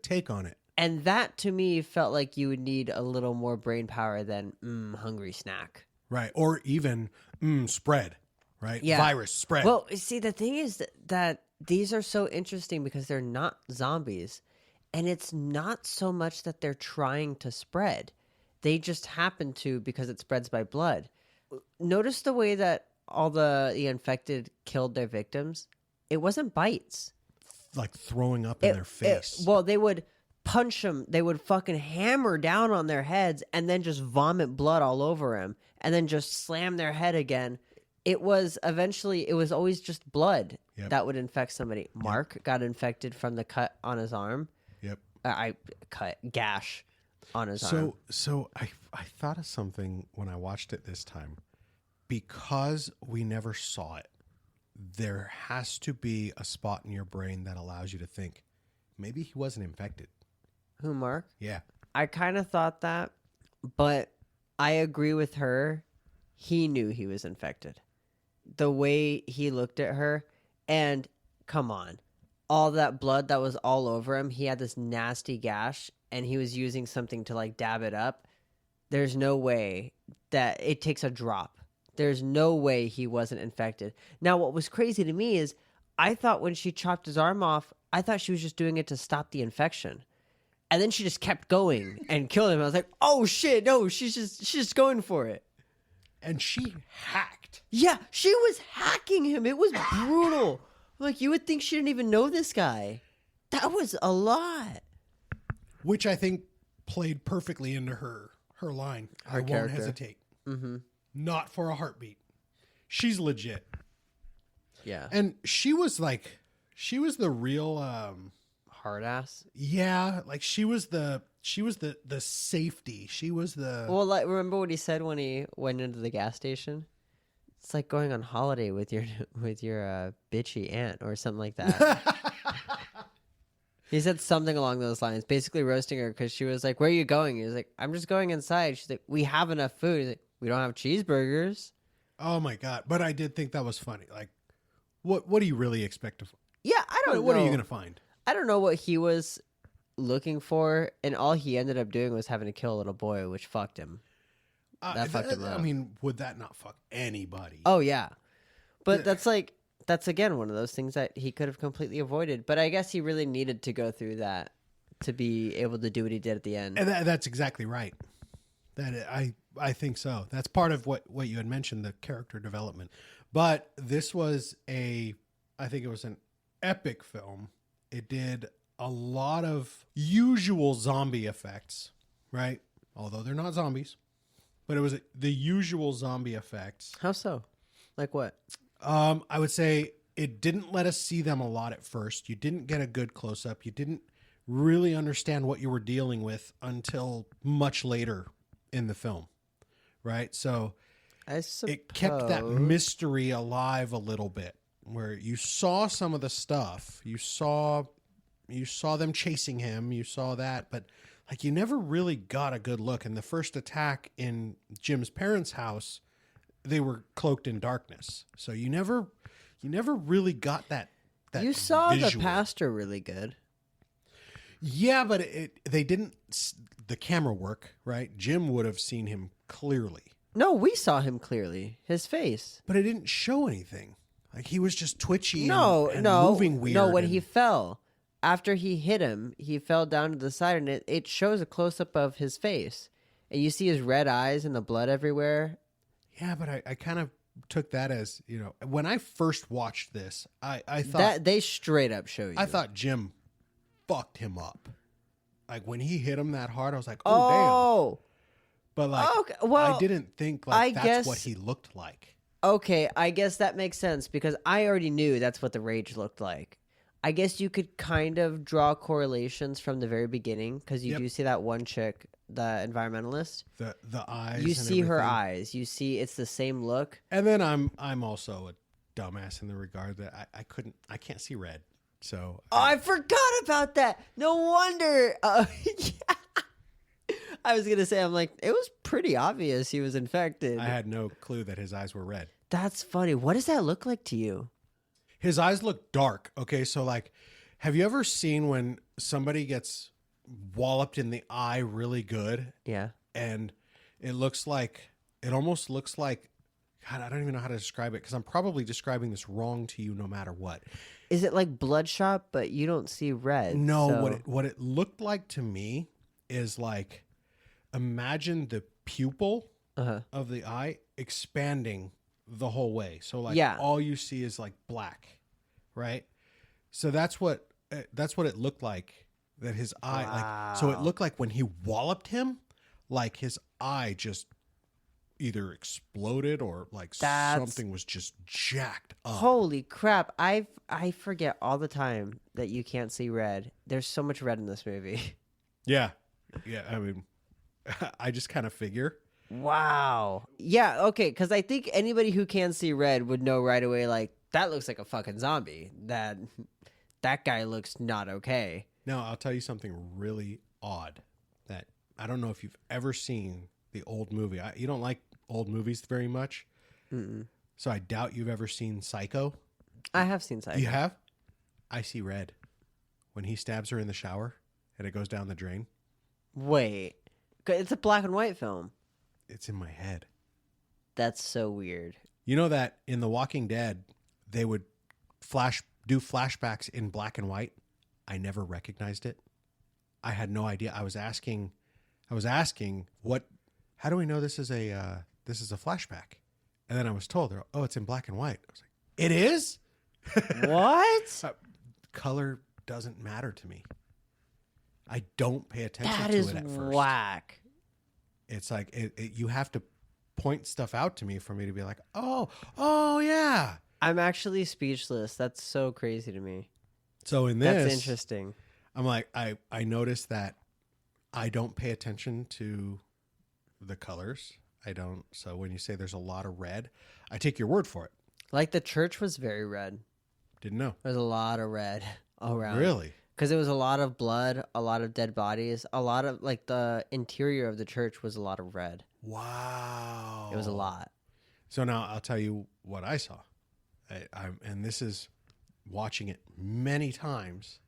take on it. And that to me felt like you would need a little more brain power than hungry snack. Right. Or even spread. Right. Yeah. Virus spread. Well, see, the thing is that these are so interesting because they're not zombies. And it's not so much that they're trying to spread. They just happen to because it spreads by blood. Notice the way that all the infected killed their victims? It wasn't bites. Like throwing up in their face. Well, they would punch them. They would fucking hammer down on their heads and then just vomit blood all over them and then just slam their head again. It was always just blood that would infect somebody. Mark got infected from the cut on his arm. Yep. Gash on his arm. So I thought of something when I watched it this time. Because we never saw it, there has to be a spot in your brain that allows you to think, maybe he wasn't infected. Who, Mark? Yeah. I kind of thought that, but I agree with her. He knew he was infected. The way he looked at her, and come on, all that blood that was all over him, he had this nasty gash, and he was using something to like dab it up. There's no way that it takes a drop. There's no way he wasn't infected. Now, what was crazy to me is I thought when she chopped his arm off, I thought she was just doing it to stop the infection. And then she just kept going and killed him. I was like, oh shit, no, she's just going for it. And she hacked. Yeah, she was hacking him. It was brutal. Like, you would think she didn't even know this guy. That was a lot. Which I think played perfectly into her line. I won't character. hesitate. Not for a heartbeat. She's legit. Yeah. And she was the real Hard ass. yeah, like she was the safety. She was the Well, like, remember what he said when he went into the gas station? It's like going on holiday with your bitchy aunt or something like that. He said something along those lines, basically roasting her because she was like, "Where are you going?" He was like, "I'm just going inside." She's like, "We have enough food." He's like, "We don't have cheeseburgers." Oh my god! But I did think that was funny. Like, what do you really expect to? Yeah, I don't know. What are you gonna find? I don't know what he was looking for, and all he ended up doing was having to kill a little boy, which fucked him. That fucked him up. I mean, would that not fuck anybody? Oh yeah, but that's again one of those things that he could have completely avoided. But I guess he really needed to go through that to be able to do what he did at the end. And that's exactly right. I think so. That's part of what you had mentioned, the character development. But this was I think it was an epic film. It did a lot of usual zombie effects, right? Although they're not zombies, but it was the usual zombie effects. How so? Like what? I would say it didn't let us see them a lot at first. You didn't get a good close up. You didn't really understand what you were dealing with until much later in the film, right? So it kept that mystery alive a little bit, where you saw some of the stuff. You saw, You saw them chasing him. You saw that, but like you never really got a good look. And the first attack in Jim's parents' house, they were cloaked in darkness, so you never really got that. You saw the visual. pastor really good. Yeah, but they didn't. The camera work, right? Jim would have seen him clearly. No, we saw him clearly. His face. But it didn't show anything. Like he was just twitchy and no, moving weird. No, when he fell, after he hit him, he fell down to the side, and it shows a close-up of his face. And you see his red eyes and the blood everywhere. Yeah, but I kind of took that as, when I first watched this, I thought... That they straight up show you. I thought Jim fucked him up. Like when he hit him that hard, I was like, oh, damn. But like, okay, well, I didn't think like that's guess, what he looked like. Okay, I guess that makes sense because I already knew that's what the rage looked like. I guess you could kind of draw correlations from the very beginning because you do see that one chick, the environmentalist. The eyes. You see her everything. eyes. You see it's the same look. And then I'm also a dumbass in the regard that I can't see red. So I forgot about that. No wonder. Yeah. I was gonna say, I'm like, it was pretty obvious he was infected. I had no clue that his eyes were red. That's funny. What does that look like to you? His eyes look dark. Okay, so like, have you ever seen when somebody gets walloped in the eye really good? Yeah. And it almost looks like, God, I don't even know how to describe it because I'm probably describing this wrong to you no matter what. Is it like bloodshot, but you don't see red? No, so... what it looked like to me is like, imagine the pupil of the eye expanding the whole way. So like all you see is like black, right? So that's what it looked like, that his eye, like, so it looked like when he walloped him, like his eye just either exploded or like something was just jacked up. Holy crap. I forget all the time that you can't see red. There's so much red in this movie. Yeah. I mean, I just kind of figure. Wow. Yeah, okay, because I think anybody who can see red would know right away, like, that looks like a fucking zombie. That guy looks not okay. Now, I'll tell you something really odd that I don't know if you've ever seen the old movie. You don't like old movies very much. Mm-mm. So I doubt you've ever seen Psycho. I have seen Psycho. You have? I see red. When he stabs her in the shower and it goes down the drain. Wait. It's a black and white film. It's in my head. That's so weird. You know that in The Walking Dead, they would do flashbacks in black and white? I never recognized it. I had no idea. I was asking how do we know this is a flashback? And then I was told, oh, it's in black and white. I was like, it is? What? Color doesn't matter to me. I don't pay attention that to is it at first. Whack. It's like you have to point stuff out to me for me to be like, oh yeah. I'm actually speechless. That's so crazy to me. So in this, that's interesting. I'm like, I noticed that I don't pay attention to the colors. I don't. So when you say there's a lot of red, I take your word for it. Like the church was very red. Didn't know. There's a lot of red all around. Really? Because it was a lot of blood, a lot of dead bodies, a lot of, like, the interior of the church was a lot of red. Wow. It was a lot. So now I'll tell you what I saw. And this is watching it many times.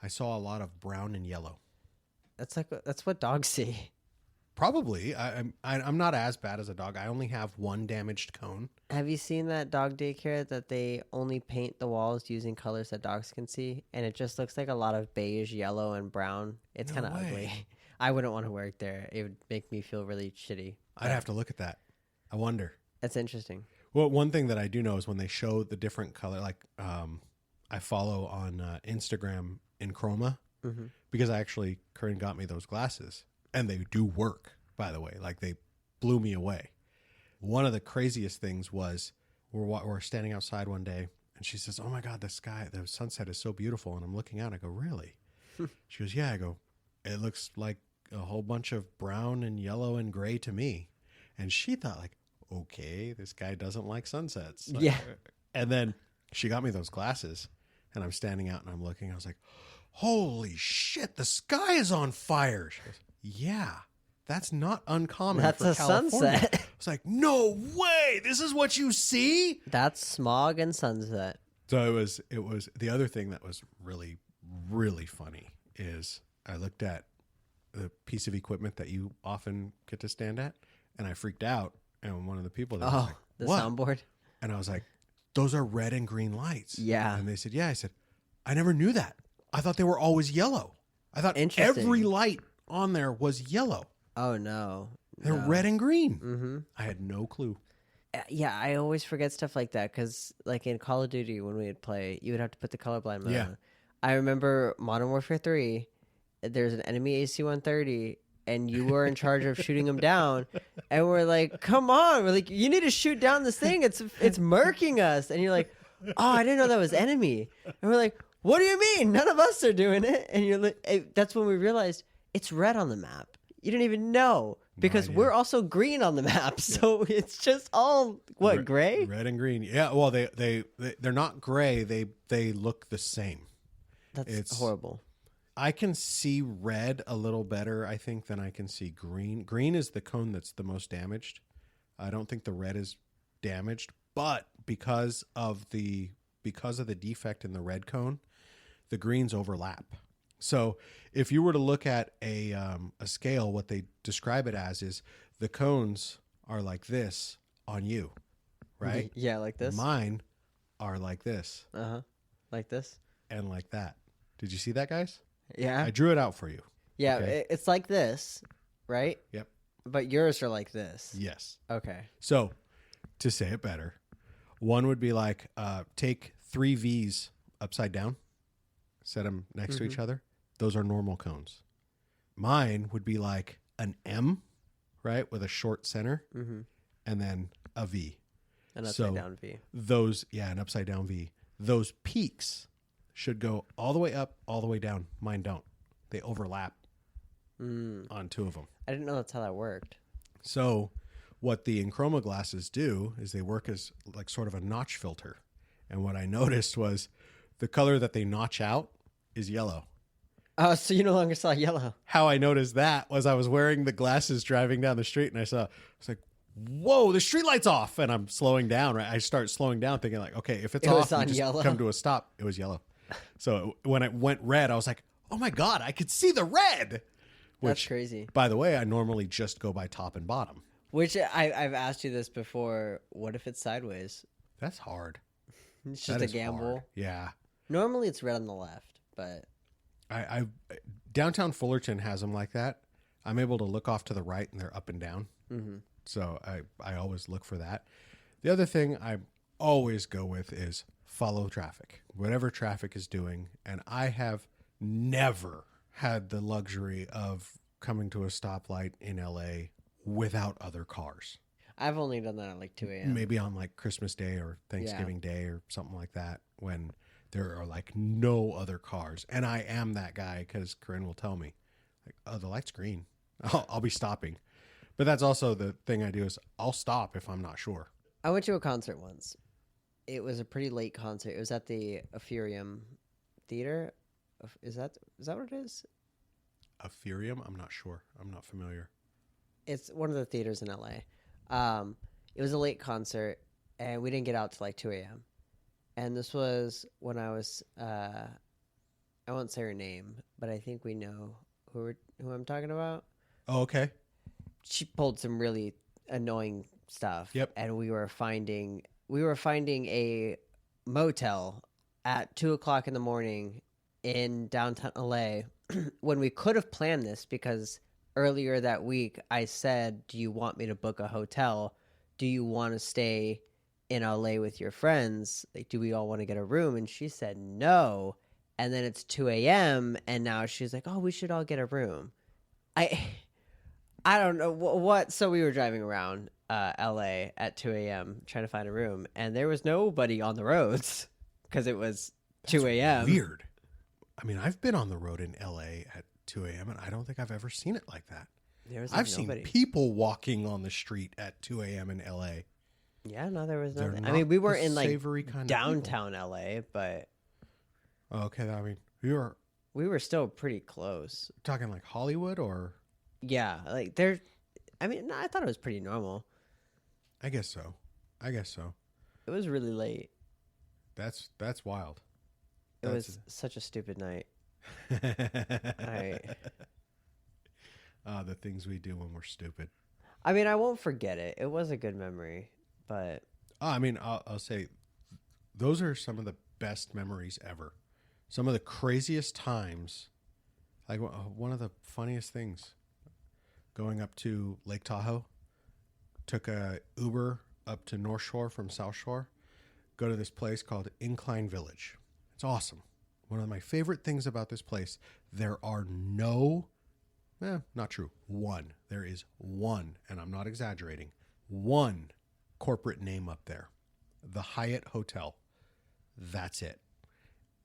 I saw a lot of brown and yellow. That's what dogs see. Probably. I'm not as bad as a dog. I only have one damaged cone. Have you seen that dog daycare that they only paint the walls using colors that dogs can see? And it just looks like a lot of beige, yellow, and brown. It's No kind of way. ugly. I wouldn't want to work there. It would make me feel really shitty. I'd have to look at that. I wonder. That's interesting. Well, one thing that I do know is when they show the different color, like I follow on Instagram in Chroma because Corinne got me those glasses and they do work, by the way. Like they blew me away. One of the craziest things was we're standing outside one day and she says, oh my God, the sunset is so beautiful. And I'm looking out and I go, really? She goes, yeah. I go, it looks like a whole bunch of brown and yellow and gray to me. And she thought like, okay, this guy doesn't like sunsets. Like, yeah. And then she got me those glasses and I'm standing out and I'm looking. I was like, holy shit, the sky is on fire. She goes, yeah, that's not uncommon That's for a California. sunset. It's like, no way, this is what you see? That's smog and sunset. So it was the other thing that was really, really funny is I looked at the piece of equipment that you often get to stand at, and I freaked out. And one of the people there was like, The what? soundboard. And I was like, those are red and green lights. Yeah. And they said, yeah. I said, I never knew that. I thought they were always yellow. I thought Interesting. every light on there was yellow. Oh no. They're No. red and green. Mm-hmm. I had no clue. Yeah, I always forget stuff like that because, like in Call of Duty, when we would play, you would have to put the colorblind mode Yeah. on. I remember Modern Warfare 3. There's an enemy AC-130, and you were in charge of shooting him down. And we're like, "Come on!" We're like, "You need to shoot down this thing. It's murking us." And you're like, "Oh, I didn't know that was enemy." And we're like, "What do you mean? None of us are doing it." And you're like, that's when we realized it's red on the map. You didn't even know. Because idea. we're also green on the map, so it's just all gray? Red and green. Yeah. Well, they're not gray. They look the same. That's It's horrible. I can see red a little better, I think, than I can see green. Green is the cone that's the most damaged. I don't think the red is damaged, but because of the defect in the red cone, the greens overlap. So if you were to look at a scale, what they describe it as is the cones are like this on you, right? Yeah, like this. Mine are like this Like this. and like that. Did you see that, guys? Yeah. I drew it out for you. Yeah, Okay. it's like this, right? Yep. But yours are like this. Yes. Okay. So to say it better, one would be like take 3 V's upside down, set them next to each other. Those are normal cones. Mine would be like an M, right, with a short center, and then a V. An upside down V. An upside down V. Those peaks should go all the way up, all the way down. Mine don't. They overlap on 2 of them. I didn't know that's how that worked. So what the Enchroma glasses do is they work as like sort of a notch filter. And what I noticed was the color that they notch out is yellow. Oh, so you no longer saw yellow. How I noticed that was I was wearing the glasses driving down the street and I was like, whoa, the street light's off. And I'm slowing down, right? I start slowing down thinking like, okay, if it's It was off, on you just yellow. come to a stop. It was yellow. So when it went red, I was like, oh my God, I could see the red. That's crazy. By the way, I normally just go by top and bottom. Which I've asked you this before. What if it's sideways? That's hard. It's just That a is gamble. hard. Yeah. Normally it's red on the left, but I downtown Fullerton has them like that. I'm able to look off to the right and they're up and down. So I always look for that. The other thing I always go with is follow traffic, whatever traffic is doing. And I have never had the luxury of coming to a stoplight in LA without other cars. I've only done that at like 2 a.m. Maybe on like Christmas Day or Thanksgiving Day or something like that when there are like no other cars. And I am that guy because Corinne will tell me, like, oh, the light's green. I'll be stopping. But that's also the thing I do is I'll stop if I'm not sure. I went to a concert once. It was a pretty late concert. It was at the Epherium Theater. Is that what it is? Epherium? I'm not sure. I'm not familiar. It's one of the theaters in LA. It was a late concert, and we didn't get out till like 2 a.m. And this was when I was, I won't say her name, but I think we know who I'm talking about. Oh, okay. She pulled some really annoying stuff. Yep. And we were finding a motel at 2:00 in the morning in downtown LA when we could have planned this because earlier that week I said, do you want me to book a hotel? Do you want to stay in LA with your friends? Like, do we all want to get a room? And she said no. And then it's 2 a.m. and now she's like, oh, we should all get a room. I don't know what. So we were driving around LA at 2 a.m. trying to find a room, and there was nobody on the roads because it was 2 a.m. Weird. I mean, I've been on the road in LA at 2 a.m. and I don't think I've ever seen it like that. There was I've nobody. seen people walking on the street at 2 a.m. in LA. Yeah, no, there was They're nothing. not I mean, we weren't the in like savory kind of downtown LA, but people. Okay, I mean, we were we were still pretty close. Talking like Hollywood or? Yeah, like there. I mean, no, I thought it was pretty normal. I guess so. It was really late. That's wild. It was such a stupid night. The things we do when we're stupid. I mean, I won't forget it. It was a good memory, but I mean, I'll say those are some of the best memories ever. Some of the craziest times. Like one of the funniest things. Going up to Lake Tahoe, took a Uber up to North Shore from South Shore. Go to this place called Incline Village. It's awesome. One of my favorite things about this place, there are not true. One. There is one, and I'm not exaggerating, one corporate name up there. The Hyatt Hotel. That's it.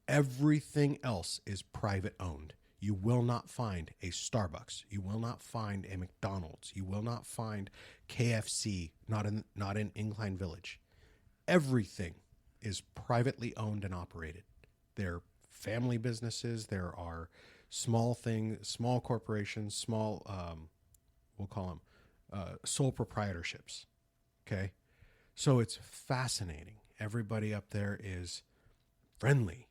Everything else is private owned. You will not find a Starbucks. You will not find a McDonald's. You will not find KFC, not in Incline Village. Everything is privately owned and operated. They're family businesses. There are small corporations, small, we'll call them sole proprietorships. Okay. So it's fascinating. Everybody up there is friendly.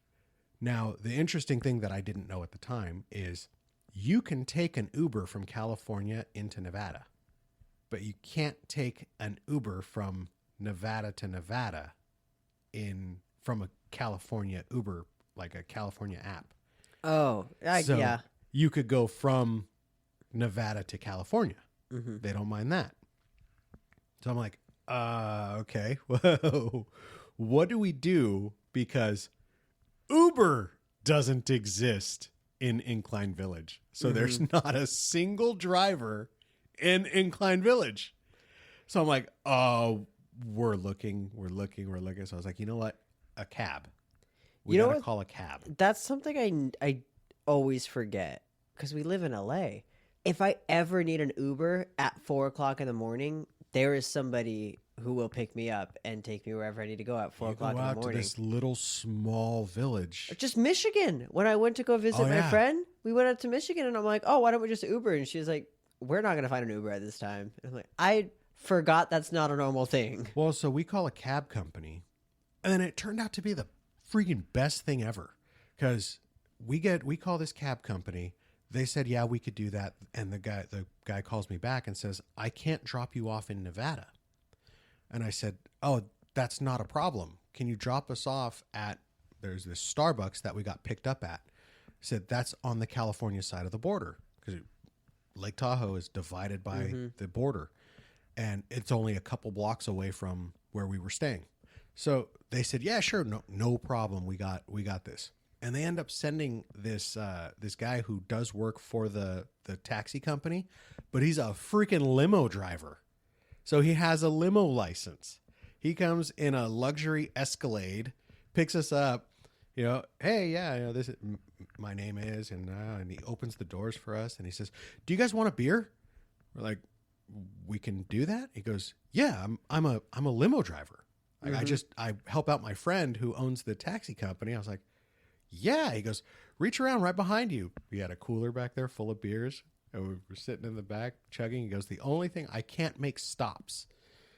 Now, the interesting thing that I didn't know at the time is you can take an Uber from California into Nevada, but you can't take an Uber from Nevada to Nevada from a California Uber, like a California app. Oh, So yeah. you could go from Nevada to California. Mm-hmm. They don't mind that. So I'm like, okay, whoa, what do we do? Because Uber doesn't exist in Incline Village. So there's not a single driver in Incline Village. So I'm like, we're looking. So I was like, you know what? A cab. We You know gotta what? call a cab. That's something I always forget because we live in LA. If I ever need an Uber at 4:00 in the morning, there is somebody who will pick me up and take me wherever I need to go at 4 You o'clock go in the out to morning. this little small village. Just Michigan. When I went to go visit Oh, my yeah. friend, we went up to Michigan and I'm like, oh, why don't we just Uber? And she's like, we're not going to find an Uber at this time. And I'm like, I forgot that's not a normal thing. Well, so we call a cab company, and then it turned out to be the freaking best thing ever because we call this cab company. They said, yeah, we could do that. And the guy calls me back and says, I can't drop you off in Nevada. And I said, oh, that's not a problem. Can you drop us off there's this Starbucks that we got picked up at. I said, that's on the California side of the border because Lake Tahoe is divided by the border. And it's only a couple blocks away from where we were staying. So they said, yeah, sure. No problem. We got this. And they end up sending this guy who does work for the taxi company, but he's a freaking limo driver. So he has a limo license. He comes in a luxury Escalade, picks us up, hey, yeah, this is, my name is, and he opens the doors for us and he says, do you guys want a beer? We're like, we can do that. He goes, yeah, I'm a limo driver. I help out my friend who owns the taxi company. I was like, yeah. He goes, reach around right behind you. We had a cooler back there full of beers. And we were sitting in the back chugging. He goes, the only thing, I can't make stops.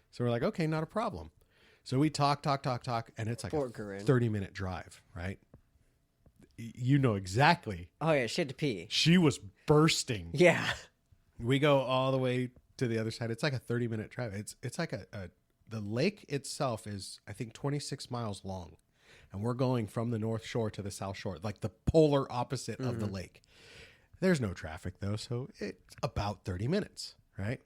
So we're like, okay, not a problem. So we talk. And it's like a 30-minute drive, right? You know exactly. Oh, yeah, she had to pee. She was bursting. Yeah. We go all the way to the other side. It's like a 30-minute drive. It's like the lake itself is, I think, 26 miles long. And we're going from the North Shore to the South Shore, like the polar opposite of the lake. There's no traffic, though, so it's about 30 minutes, right?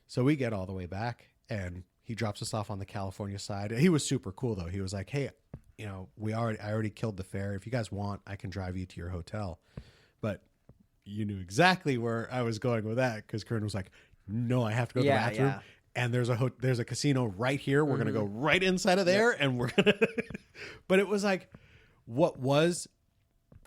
So we get all the way back, and he drops us off on the California side. He was super cool, though. He was like, hey, I already killed the fare. If you guys want, I can drive you to your hotel. But you knew exactly where I was going with that because Kern was like, no, I have to go to the bathroom. Yeah. And there's a casino right here. We're going to go right inside of there. Yep. And we're going to, but it was like, what was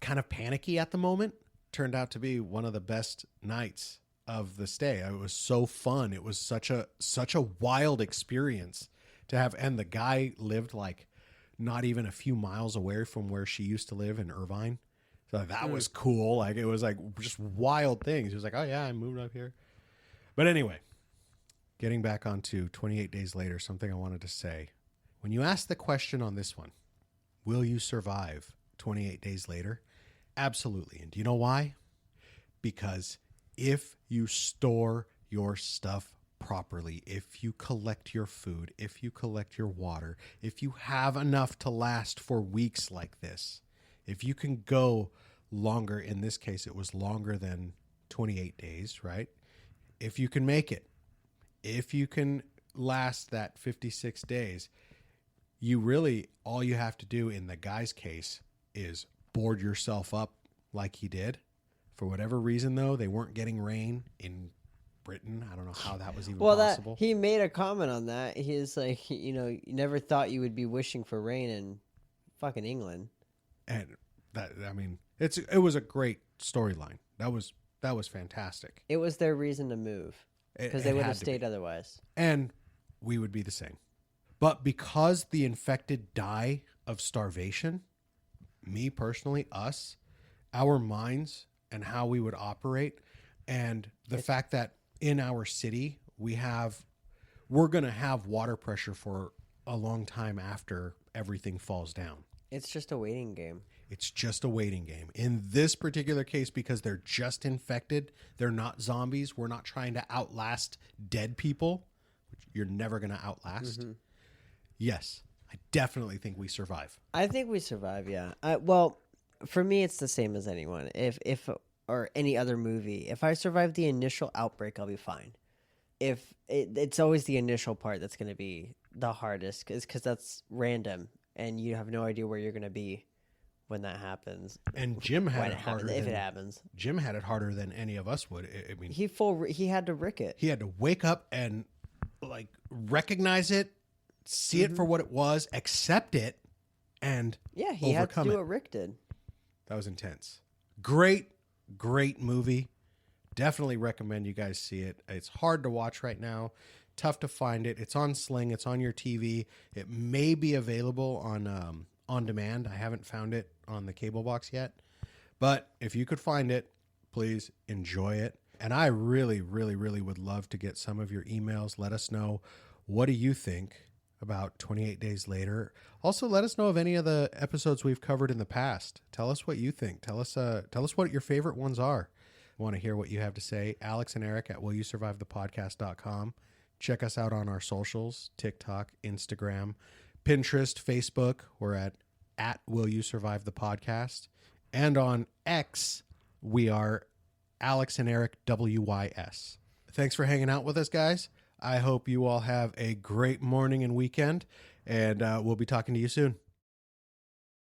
kind of panicky at the moment turned out to be one of the best nights of the stay. It was so fun. It was such a wild experience to have. And the guy lived like not even a few miles away from where she used to live in Irvine. So that was cool. Like, it was like just wild things. He was like, oh yeah, I moved up here. But anyway, getting back onto 28 days later, something I wanted to say. When you ask the question on this one, will you survive 28 days later? Absolutely. And do you know why? Because if you store your stuff properly, if you collect your food, if you collect your water, if you have enough to last for weeks like this, if you can go longer, in this case, it was longer than 28 days, right? If you can make it, if you can last that 56 days, you really, all you have to do in the guy's case is board yourself up like he did. For whatever reason, though, they weren't getting rain in Britain. I don't know how that was even possible. He made a comment on that. He's like, you never thought you would be wishing for rain in fucking England. And that, I mean, it was a great storyline. That was fantastic. It was their reason to move because they would have stayed otherwise. And we would be the same. But because the infected die of starvation, me personally, us, our minds and how we would operate, and the fact that in our city we're going to have water pressure for a long time after everything falls down. It's just a waiting game. It's just a waiting game. In this particular case, because they're just infected, they're not zombies. We're not trying to outlast dead people, which you're never going to outlast. Mm-hmm. Yes, I definitely think we survive. I think we survive, yeah. Well, for me, it's the same as anyone. If or any other movie, if I survive the initial outbreak, I'll be fine. If it's always the initial part that's going to be the hardest, because that's random, and you have no idea where you're going to be when that happens. And Jim had it harder. If it happens, Jim had it harder than any of us would. I mean, he had to rick it. He had to wake up and like recognize it, see it for what it was, accept it, and he had to do what Rick did. That was intense. Great movie. Definitely recommend you guys see it. It's hard to watch right now. Tough to find it. It's on Sling. It's on your TV. It may be available on demand. I haven't found it on the cable box yet. But if you could find it, please enjoy it. And I really, really, really would love to get some of your emails. Let us know, what do you think about 28 Days Later? Also, let us know of any of the episodes we've covered in the past. Tell us what you think. Tell us what your favorite ones are. I want to hear what you have to say. Alex and Erik at willyousurvivethepodcast.com. Check us out on our socials, TikTok, Instagram, Pinterest, Facebook. We're at Will You Survive the Podcast. And on X, we are Alex and Erik WYS. Thanks for hanging out with us, guys. I hope you all have a great morning and weekend, and we'll be talking to you soon.